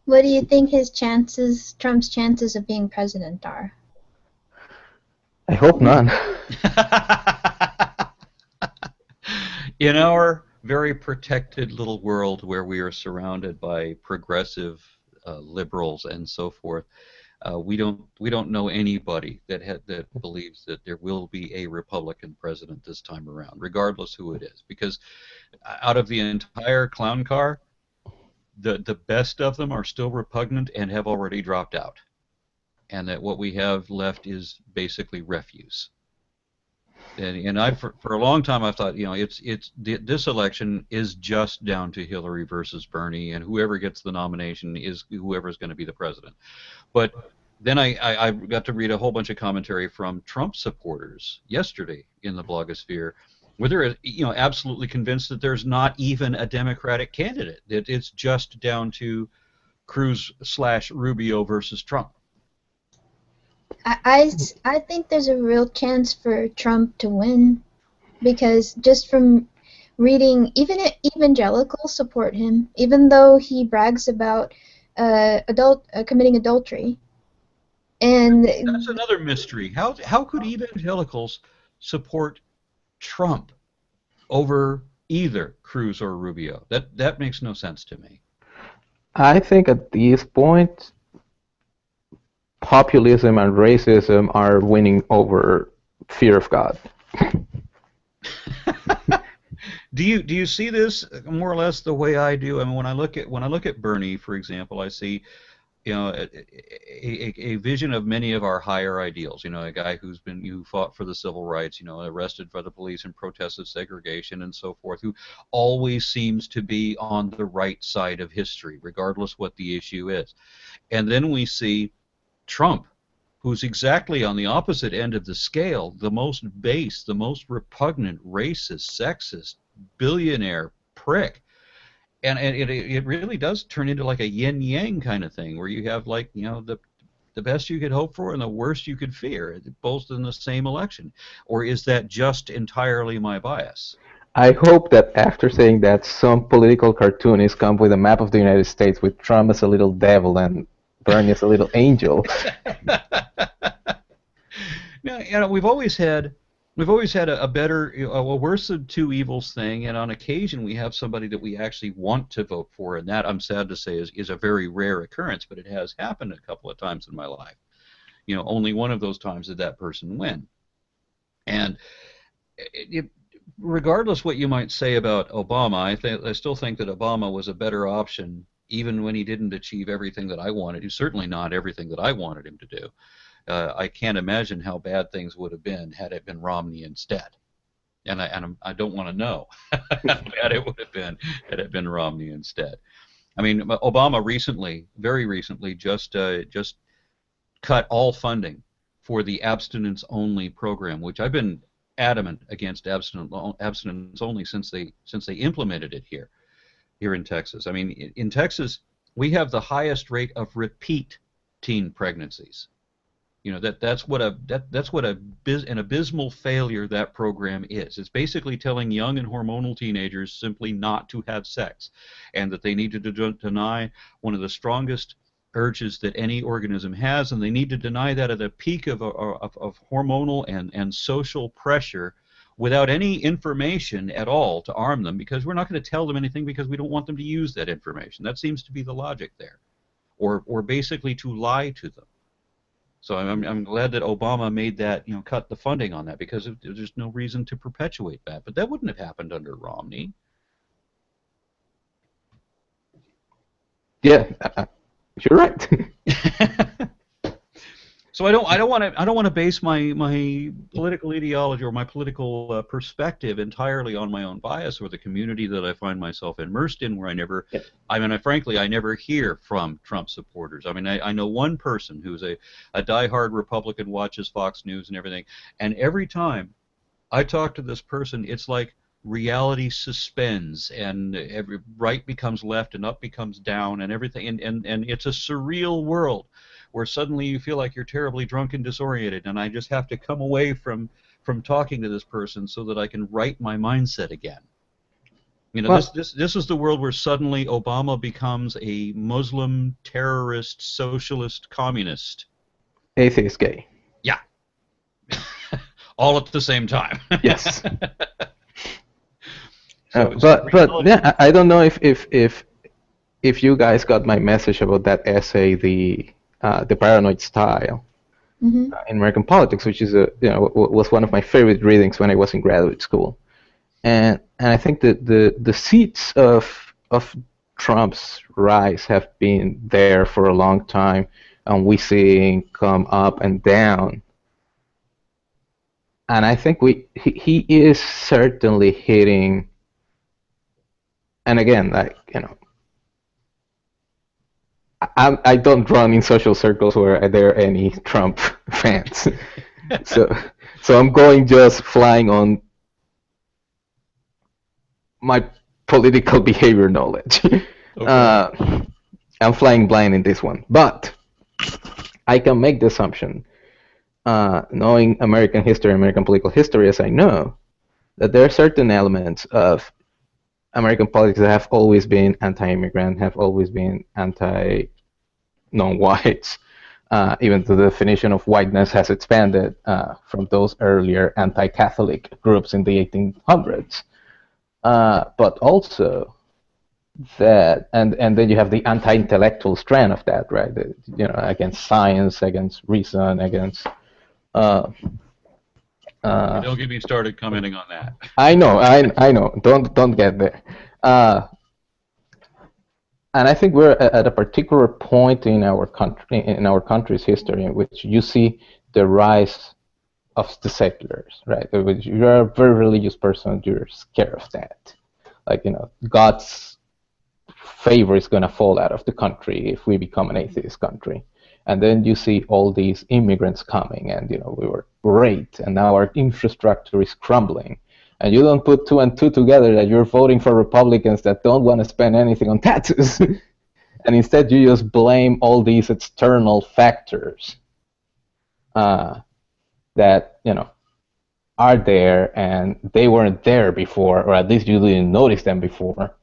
What do you think Trump's chances of being president are? I hope none. In our very protected little world where we are surrounded by progressive liberals and so forth, we don't know anybody that believes that there will be a Republican president this time around, regardless who it is. Because out of the entire clown car, the best of them are still repugnant and have already dropped out, and that what we have left is basically refuse. And I for a long time I thought this election is just down to Hillary versus Bernie, and whoever gets the nomination is whoever's going to be the president. But then I got to read a whole bunch of commentary from Trump supporters yesterday in the blogosphere, where they're absolutely convinced that there's not even a Democratic candidate. That it's just down to Cruz/Rubio versus Trump. I think there's a real chance for Trump to win, because just from reading, even evangelicals support him, even though he brags about committing adultery. And that's another mystery. How could evangelicals support Trump over either Cruz or Rubio? That makes no sense to me. I think at this point, populism and racism are winning over fear of God. Do you see this more or less the way I do? I mean, when I look at Bernie, for example, I see a vision of many of our higher ideals. A guy who fought for the civil rights, arrested by the police in protest of segregation and so forth, who always seems to be on the right side of history, regardless what the issue is. And then we see Trump, who's exactly on the opposite end of the scale, the most base, the most repugnant, racist, sexist, billionaire prick. And it really does turn into like a yin-yang kind of thing, where you have the best you could hope for and the worst you could fear, both in the same election. Or is that just entirely my bias? I hope that after saying that, some political cartoonist come with a map of the United States with Trump as a little devil and Bernie as a little angel. Now, we've always had a worse of two evils thing, and on occasion we have somebody that we actually want to vote for, and that, I'm sad to say, is a very rare occurrence, but it has happened a couple of times in my life. Only one of those times did that person win. And regardless what you might say about Obama, I still think that Obama was a better option, even when he didn't achieve everything that I wanted to. Certainly not everything that I wanted him to do. I can't imagine how bad things would have been had it been Romney instead. And I don't want to know how bad it would have been had it been Romney instead. I mean, Obama very recently, just cut all funding for the abstinence-only program, which I've been adamant against abstinence only since they implemented it here in Texas. I mean, in Texas, we have the highest rate of repeat teen pregnancies. You know, that's what an abysmal failure that program is. It's basically telling young and hormonal teenagers simply not to have sex, and that they need to deny one of the strongest urges that any organism has, and they need to deny that at the peak of hormonal and social pressure, without any information at all to arm them, because we're not going to tell them anything because we don't want them to use that information. That seems to be the logic there, or basically to lie to them. So I'm glad that Obama made that, cut the funding on that, because there's no reason to perpetuate that. But that wouldn't have happened under Romney. Yeah, you're right. So I don't want to base my political ideology or my political perspective entirely on my own bias or the community that I find myself immersed in, where frankly, I never hear from Trump supporters. I mean, I know one person who's a diehard Republican, watches Fox News and everything, and every time I talk to this person, it's like reality suspends, and every right becomes left and up becomes down, and everything, and it's a surreal world where suddenly you feel like you're terribly drunk and disoriented, and I just have to come away from talking to this person so that I can right my mindset again. This is the world where suddenly Obama becomes a Muslim terrorist, socialist, communist, atheist, gay. Yeah, all at the same time. Yes. So but yeah, I don't know if you guys got my message about that essay, the Paranoid Style in American Politics, which is was one of my favorite readings when I was in graduate school, and I think that the seeds of Trump's rise have been there for a long time, and we see come up and down, and I think he is certainly hitting. And again, I don't run in social circles where there are any Trump fans, so I'm going just flying on my political behavior knowledge. Okay. I'm flying blind in this one, but I can make the assumption, knowing American history, American political history as I know, that there are certain elements of American politics that have always been anti-immigrant, have always been anti-non-whites, even though the definition of whiteness has expanded from those earlier anti-Catholic groups in the 1800s. But also that, and then you have the anti-intellectual strand of that, right? Against science, against reason, against don't get me started commenting on that. I know. Don't get there. And I think we're at a particular point in our country's history in which you see the rise of the seculars, right? You're a very religious person, you're scared of that. God's favor is going to fall out of the country if we become an atheist country. And then you see all these immigrants coming, and we were great, and now our infrastructure is crumbling. And you don't put two and two together that you're voting for Republicans that don't want to spend anything on taxes. And instead you just blame all these external factors that, are there, and they weren't there before, or at least you didn't notice them before.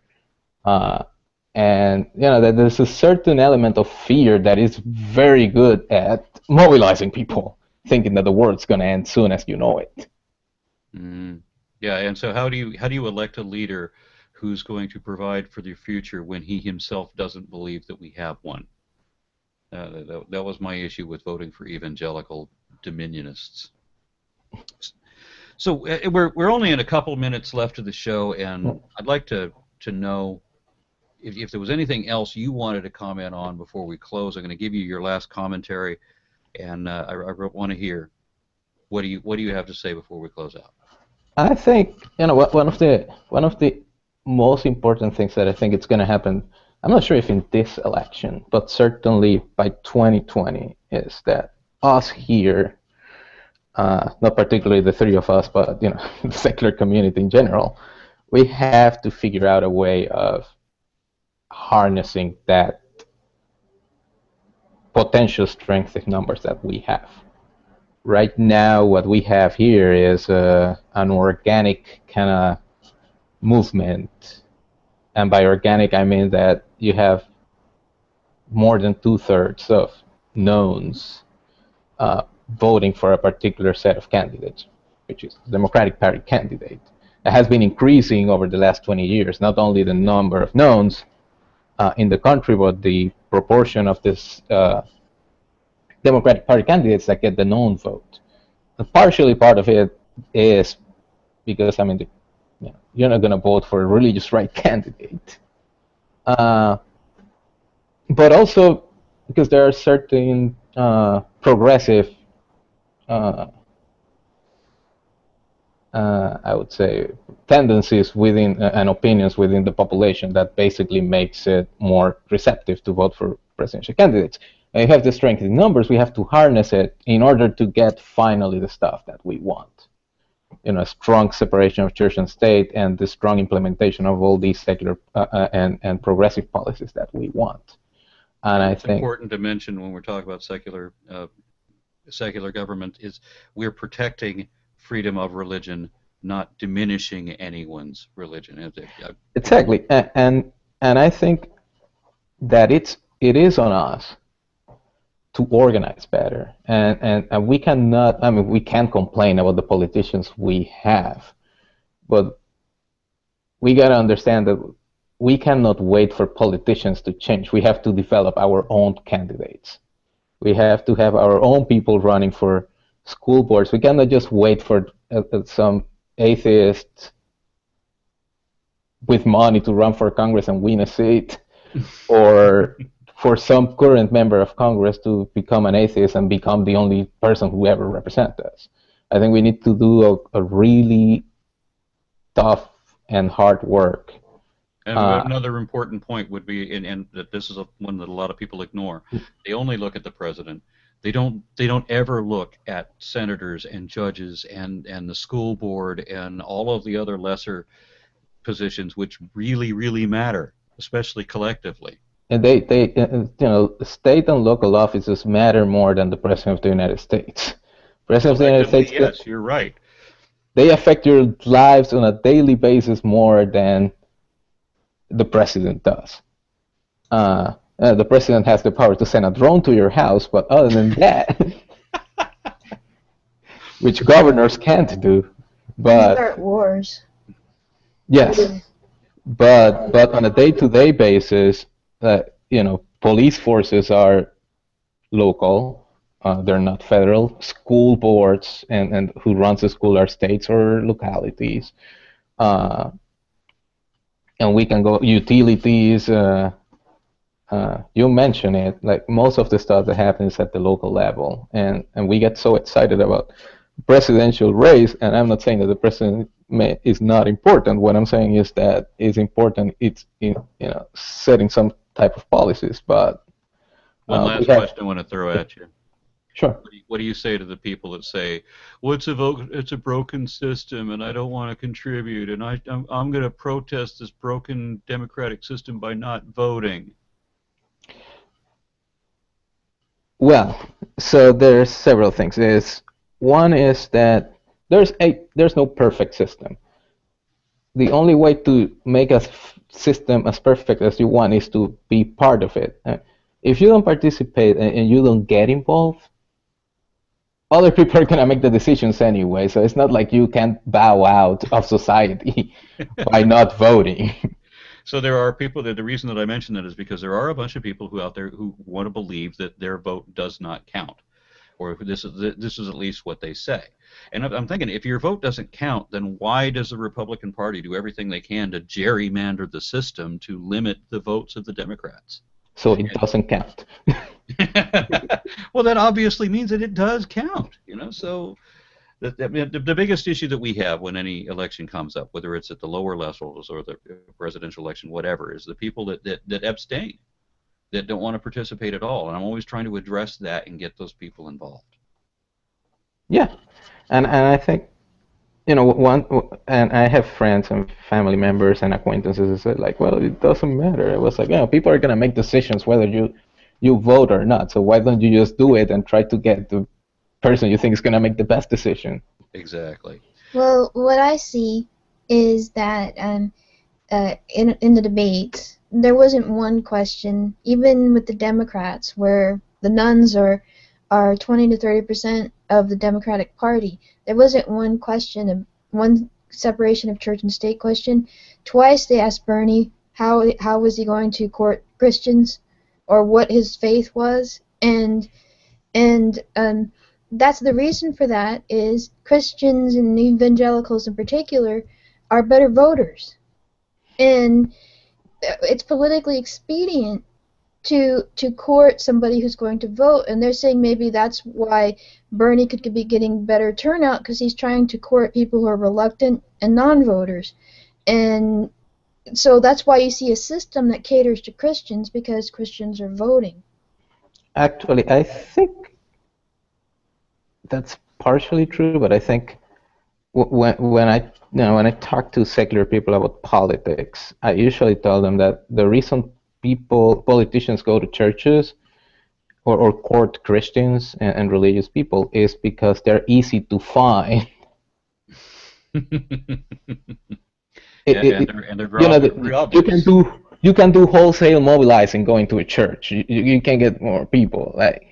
And that there's a certain element of fear that is very good at mobilizing people, thinking that the world's going to end soon as you know it. Yeah, and so how do you elect a leader who's going to provide for the future when he himself doesn't believe that we have one? That was my issue with voting for evangelical dominionists. So we're only in a couple minutes left of the show, and I'd like to know if there was anything else you wanted to comment on before we close. I'm going to give you your last commentary, and I want to hear what do you have to say before we close out. I think one of the most important things that I think it's going to happen. I'm not sure if in this election, but certainly by 2020, is that us here not particularly the three of us, but the secular community in general, we have to figure out a way of harnessing that potential strength in numbers that we have. Right now, what we have here is an organic kind of movement, and by organic I mean that you have more than 2/3 of knowns voting for a particular set of candidates, which is the Democratic Party candidate. It has been increasing over the last 20 years, not only the number of knowns in the country, but the proportion of this Democratic Party candidates that get the known vote. And partially part of it is because, I mean, you're not going to vote for a religious right candidate. But also because there are certain progressive, I would say, tendencies within and opinions within the population that basically makes it more receptive to vote for presidential candidates. And you have the strength in numbers, we have to harness it in order to get finally the stuff that we want. A strong separation of church and state and the strong implementation of all these secular and progressive policies that we want. And I think it's important to mention when we're talking about secular government is we're protecting freedom of religion, not diminishing anyone's religion. Exactly, and I think that it is on us to organize better, and we cannot. I mean, we can't complain about the politicians we have, but we gotta understand that we cannot wait for politicians to change. We have to develop our own candidates. We have to have our own people running for school boards. We cannot just wait for some atheist with money to run for Congress and win a seat, or for some current member of Congress to become an atheist and become the only person who ever represents us. I think we need to do a really tough and hard work. And another important point would be, and that this is one that a lot of people ignore. They only look at the president. They don't ever look at senators and judges and the school board and all of the other lesser positions, which really, really matter, especially collectively. And they state and local offices matter more than the president of the United States. President of the United States. Yes, you're right. They affect your lives on a daily basis more than the president does. The president has the power to send a drone to your house, but other than that, which governors can't do. But start wars. Yes, but on a day-to-day basis, police forces are local. They're not federal. School boards and who runs the school are states or localities. And we can go utilities. You mentioned it. Like most of the stuff that happens at the local level, and we get so excited about presidential race. And I'm not saying that the president is not important. What I'm saying is that it's important. It's in setting some type of policies. But one last question I want to throw at you. Sure. What do you say to the people that say, "Well, it's a broken system, and I don't want to contribute, and I'm going to protest this broken democratic system by not voting"? Well, so there's several things. One is that there's no perfect system. The only way to make a system as perfect as you want is to be part of it. If you don't participate and you don't get involved, other people are going to make the decisions anyway, so it's not like you can bow out of society by not voting. So there are people that the reason that I mention that is because there are a bunch of people who out there who want to believe that their vote does not count, or this is at least what they say. And I'm thinking, if your vote doesn't count, then why does the Republican Party do everything they can to gerrymander the system to limit the votes of the Democrats? So it doesn't count. Well, that obviously means that it does count, So the biggest issue that we have when any election comes up, whether it's at the lower levels or the presidential election, whatever, is the people that abstain, that don't want to participate at all. And I'm always trying to address that and get those people involved. Yeah, and I think one, and I have friends and family members and acquaintances who said like, well, it doesn't matter. It was like, people are gonna make decisions whether you vote or not. So why don't you just do it and try to get the person you think is gonna make the best decision? Exactly. Well, what I see is that in the debates, there wasn't one question, even with the Democrats, where the nuns are 20 to 30% of the Democratic Party. There wasn't one question, one separation of church and state question. Twice they asked Bernie how was he going to court Christians, or what his faith was, and that's the reason for that is Christians and evangelicals in particular are better voters, and it's politically expedient to court somebody who's going to vote, and they're saying maybe that's why Bernie could be getting better turnout, because he's trying to court people who are reluctant and non-voters. And so that's why you see a system that caters to Christians, because Christians are voting. Actually, I think that's partially true, but I think when I when I talk to secular people about politics, I usually tell them that the reason politicians go to churches or court Christians and religious people is because they're easy to find. And they're very obvious. You can do wholesale mobilizing going to a church. You can get more people. Like,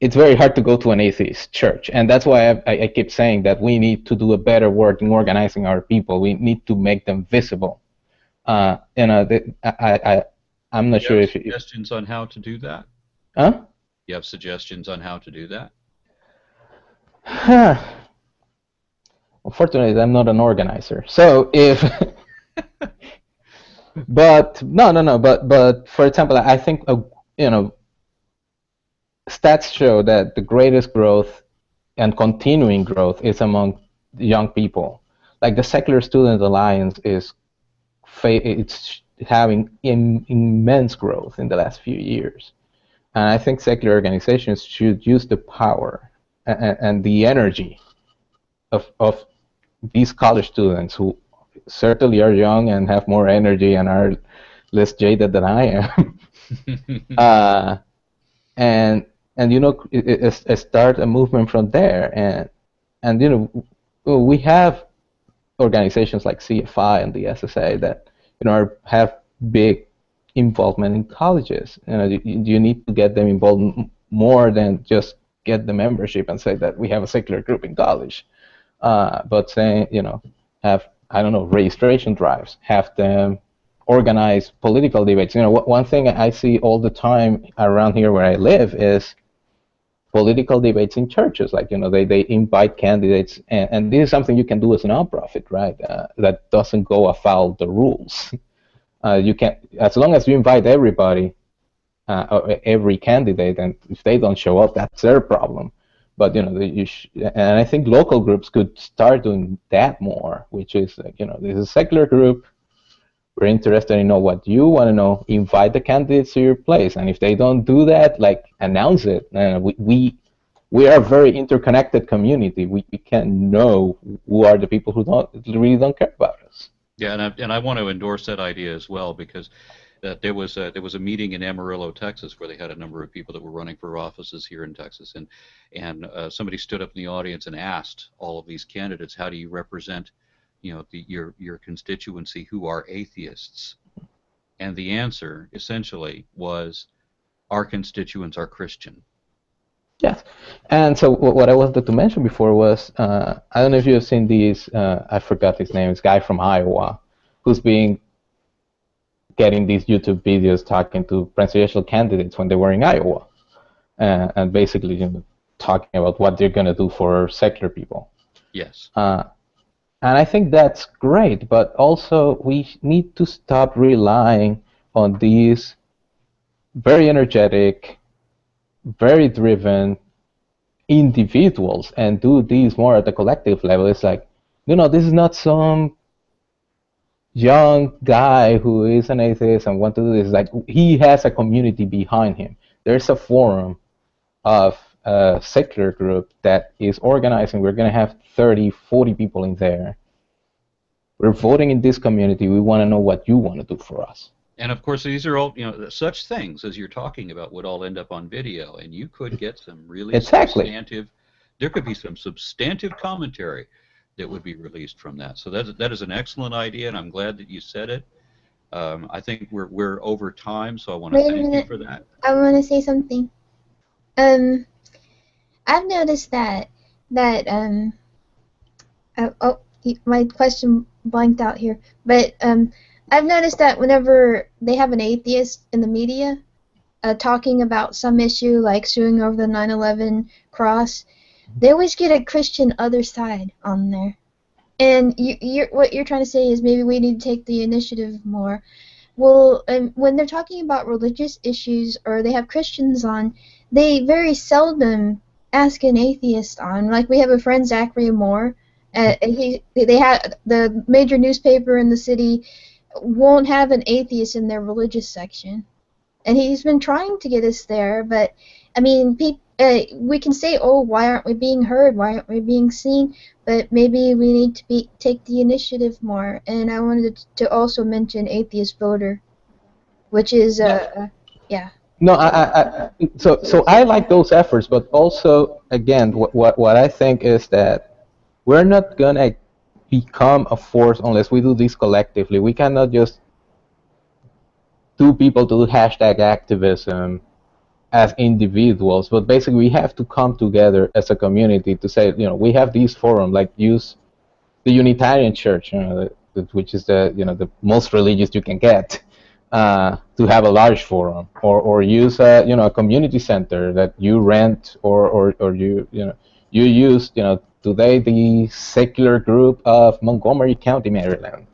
it's very hard to go to an atheist church, and that's why I keep saying that we need to do a better work in organizing our people. We need to make them visible. I'm not sure if suggestions on how to do that. Huh? You have suggestions on how to do that? Unfortunately, I'm not an organizer. So if, but no. But for example, I think stats show that the greatest growth and continuing growth is among young people. Like the Secular Student Alliance it's having immense growth in the last few years, and I think secular organizations should use the power and the energy of these college students who certainly are young and have more energy and are less jaded than I am. And start a movement from there, and we have organizations like CFI and the SSA that have big involvement in colleges. You need to get them involved more than just get the membership and say that we have a secular group in college, but saying have registration drives, have them organize political debates. One thing I see all the time around here where I live is political debates in churches. Like they invite candidates, and this is something you can do as a nonprofit, right? That doesn't go afoul the rules. You can, as long as you invite everybody, or every candidate, and if they don't show up, that's their problem. But and I think local groups could start doing that more, which is like, this is a secular group. We're interested in what you want to know. Invite the candidates to your place, and if they don't do that, like announce it. We are a very interconnected community. We can know who are the people who really don't care about us. Yeah, and I want to endorse that idea as well, because there was a meeting in Amarillo, Texas, where they had a number of people that were running for offices here in Texas, and somebody stood up in the audience and asked all of these candidates, how do you represent your constituency who are atheists? And the answer essentially was, our constituents are Christian. Yes, and so what I wanted to mention before was, I don't know if you have seen these, I forgot his name, this guy from Iowa, who's getting these YouTube videos talking to presidential candidates when they were in Iowa, and basically talking about what they're going to do for secular people. Yes. And I think that's great, but also we need to stop relying on these very energetic, very driven individuals and do these more at the collective level. It's like, this is not some young guy who is an atheist and want to do this. Like, he has a community behind him. There's a forum of a secular group that is organizing. We're going to have 30, 40 people in there. We're voting in this community. We want to know what you want to do for us. And of course, these are all, such things as you're talking about would all end up on video, and you could get some really substantive. There could be some substantive commentary that would be released from that. So that is an excellent idea, and I'm glad that you said it. I think we're over time, so I want to thank you for that. I want to say something. I've noticed that my question blanked out here, but I've noticed that whenever they have an atheist in the media talking about some issue like suing over the 9/11 cross, they always get a Christian other side on there. And what you're trying to say is maybe we need to take the initiative more. Well, when they're talking about religious issues or they have Christians on, they very seldom ask an atheist on. Like we have a friend, Zachary Moore. They had the major newspaper in the city won't have an atheist in their religious section, and he's been trying to get us there. But I mean, we can say, "Oh, why aren't we being heard? Why aren't we being seen?" But maybe we need to take the initiative more. And I wanted to also mention Atheist Voter, which is yeah. No, so I like those efforts, but also again, what I think is that we're not gonna become a force unless we do this collectively. We cannot just do people to do hashtag activism as individuals, but basically we have to come together as a community to say, we have these forums, like use the Unitarian Church, which is the most religious you can get, to have a large forum, or use a community center that you rent, or you use, today the secular group of Montgomery County, Maryland,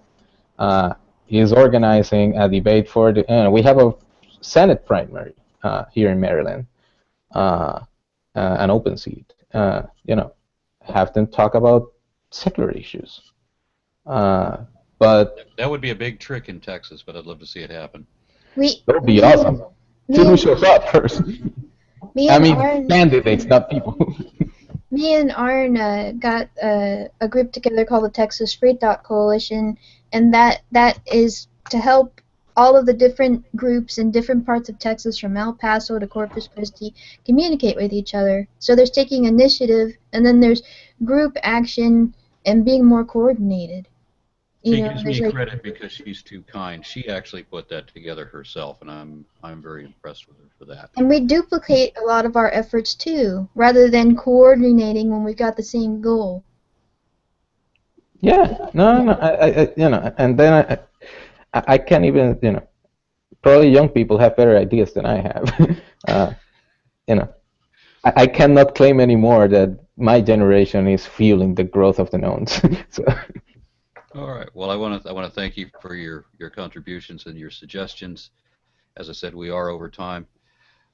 is organizing a debate for we have a Senate primary here in Maryland, an open seat. Have them talk about secular issues. But that would be a big trick in Texas, but I'd love to see it happen. That would be awesome. See who shows up first. Candidates, not people. Me and Arn got a group together called the Texas Free Thought Coalition, and that is to help all of the different groups in different parts of Texas, from El Paso to Corpus Christi, communicate with each other. So there's taking initiative, and then there's group action and being more coordinated. She gives me credit because she's too kind. She actually put that together herself, and I'm very impressed with her for that. And we duplicate a lot of our efforts too, rather than coordinating when we've got the same goal. Yeah, no, and then I can't even, probably young people have better ideas than I have. I cannot claim anymore that my generation is fueling the growth of the knowns. So. All right. Well, I want to thank you for your contributions and your suggestions. As I said, we are over time.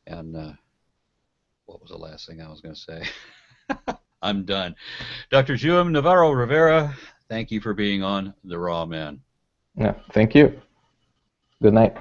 And what was the last thing I was going to say? I'm done. Dr. Juhem Navarro-Rivera, thank you for being on The Raw Man. Yeah, thank you. Good night.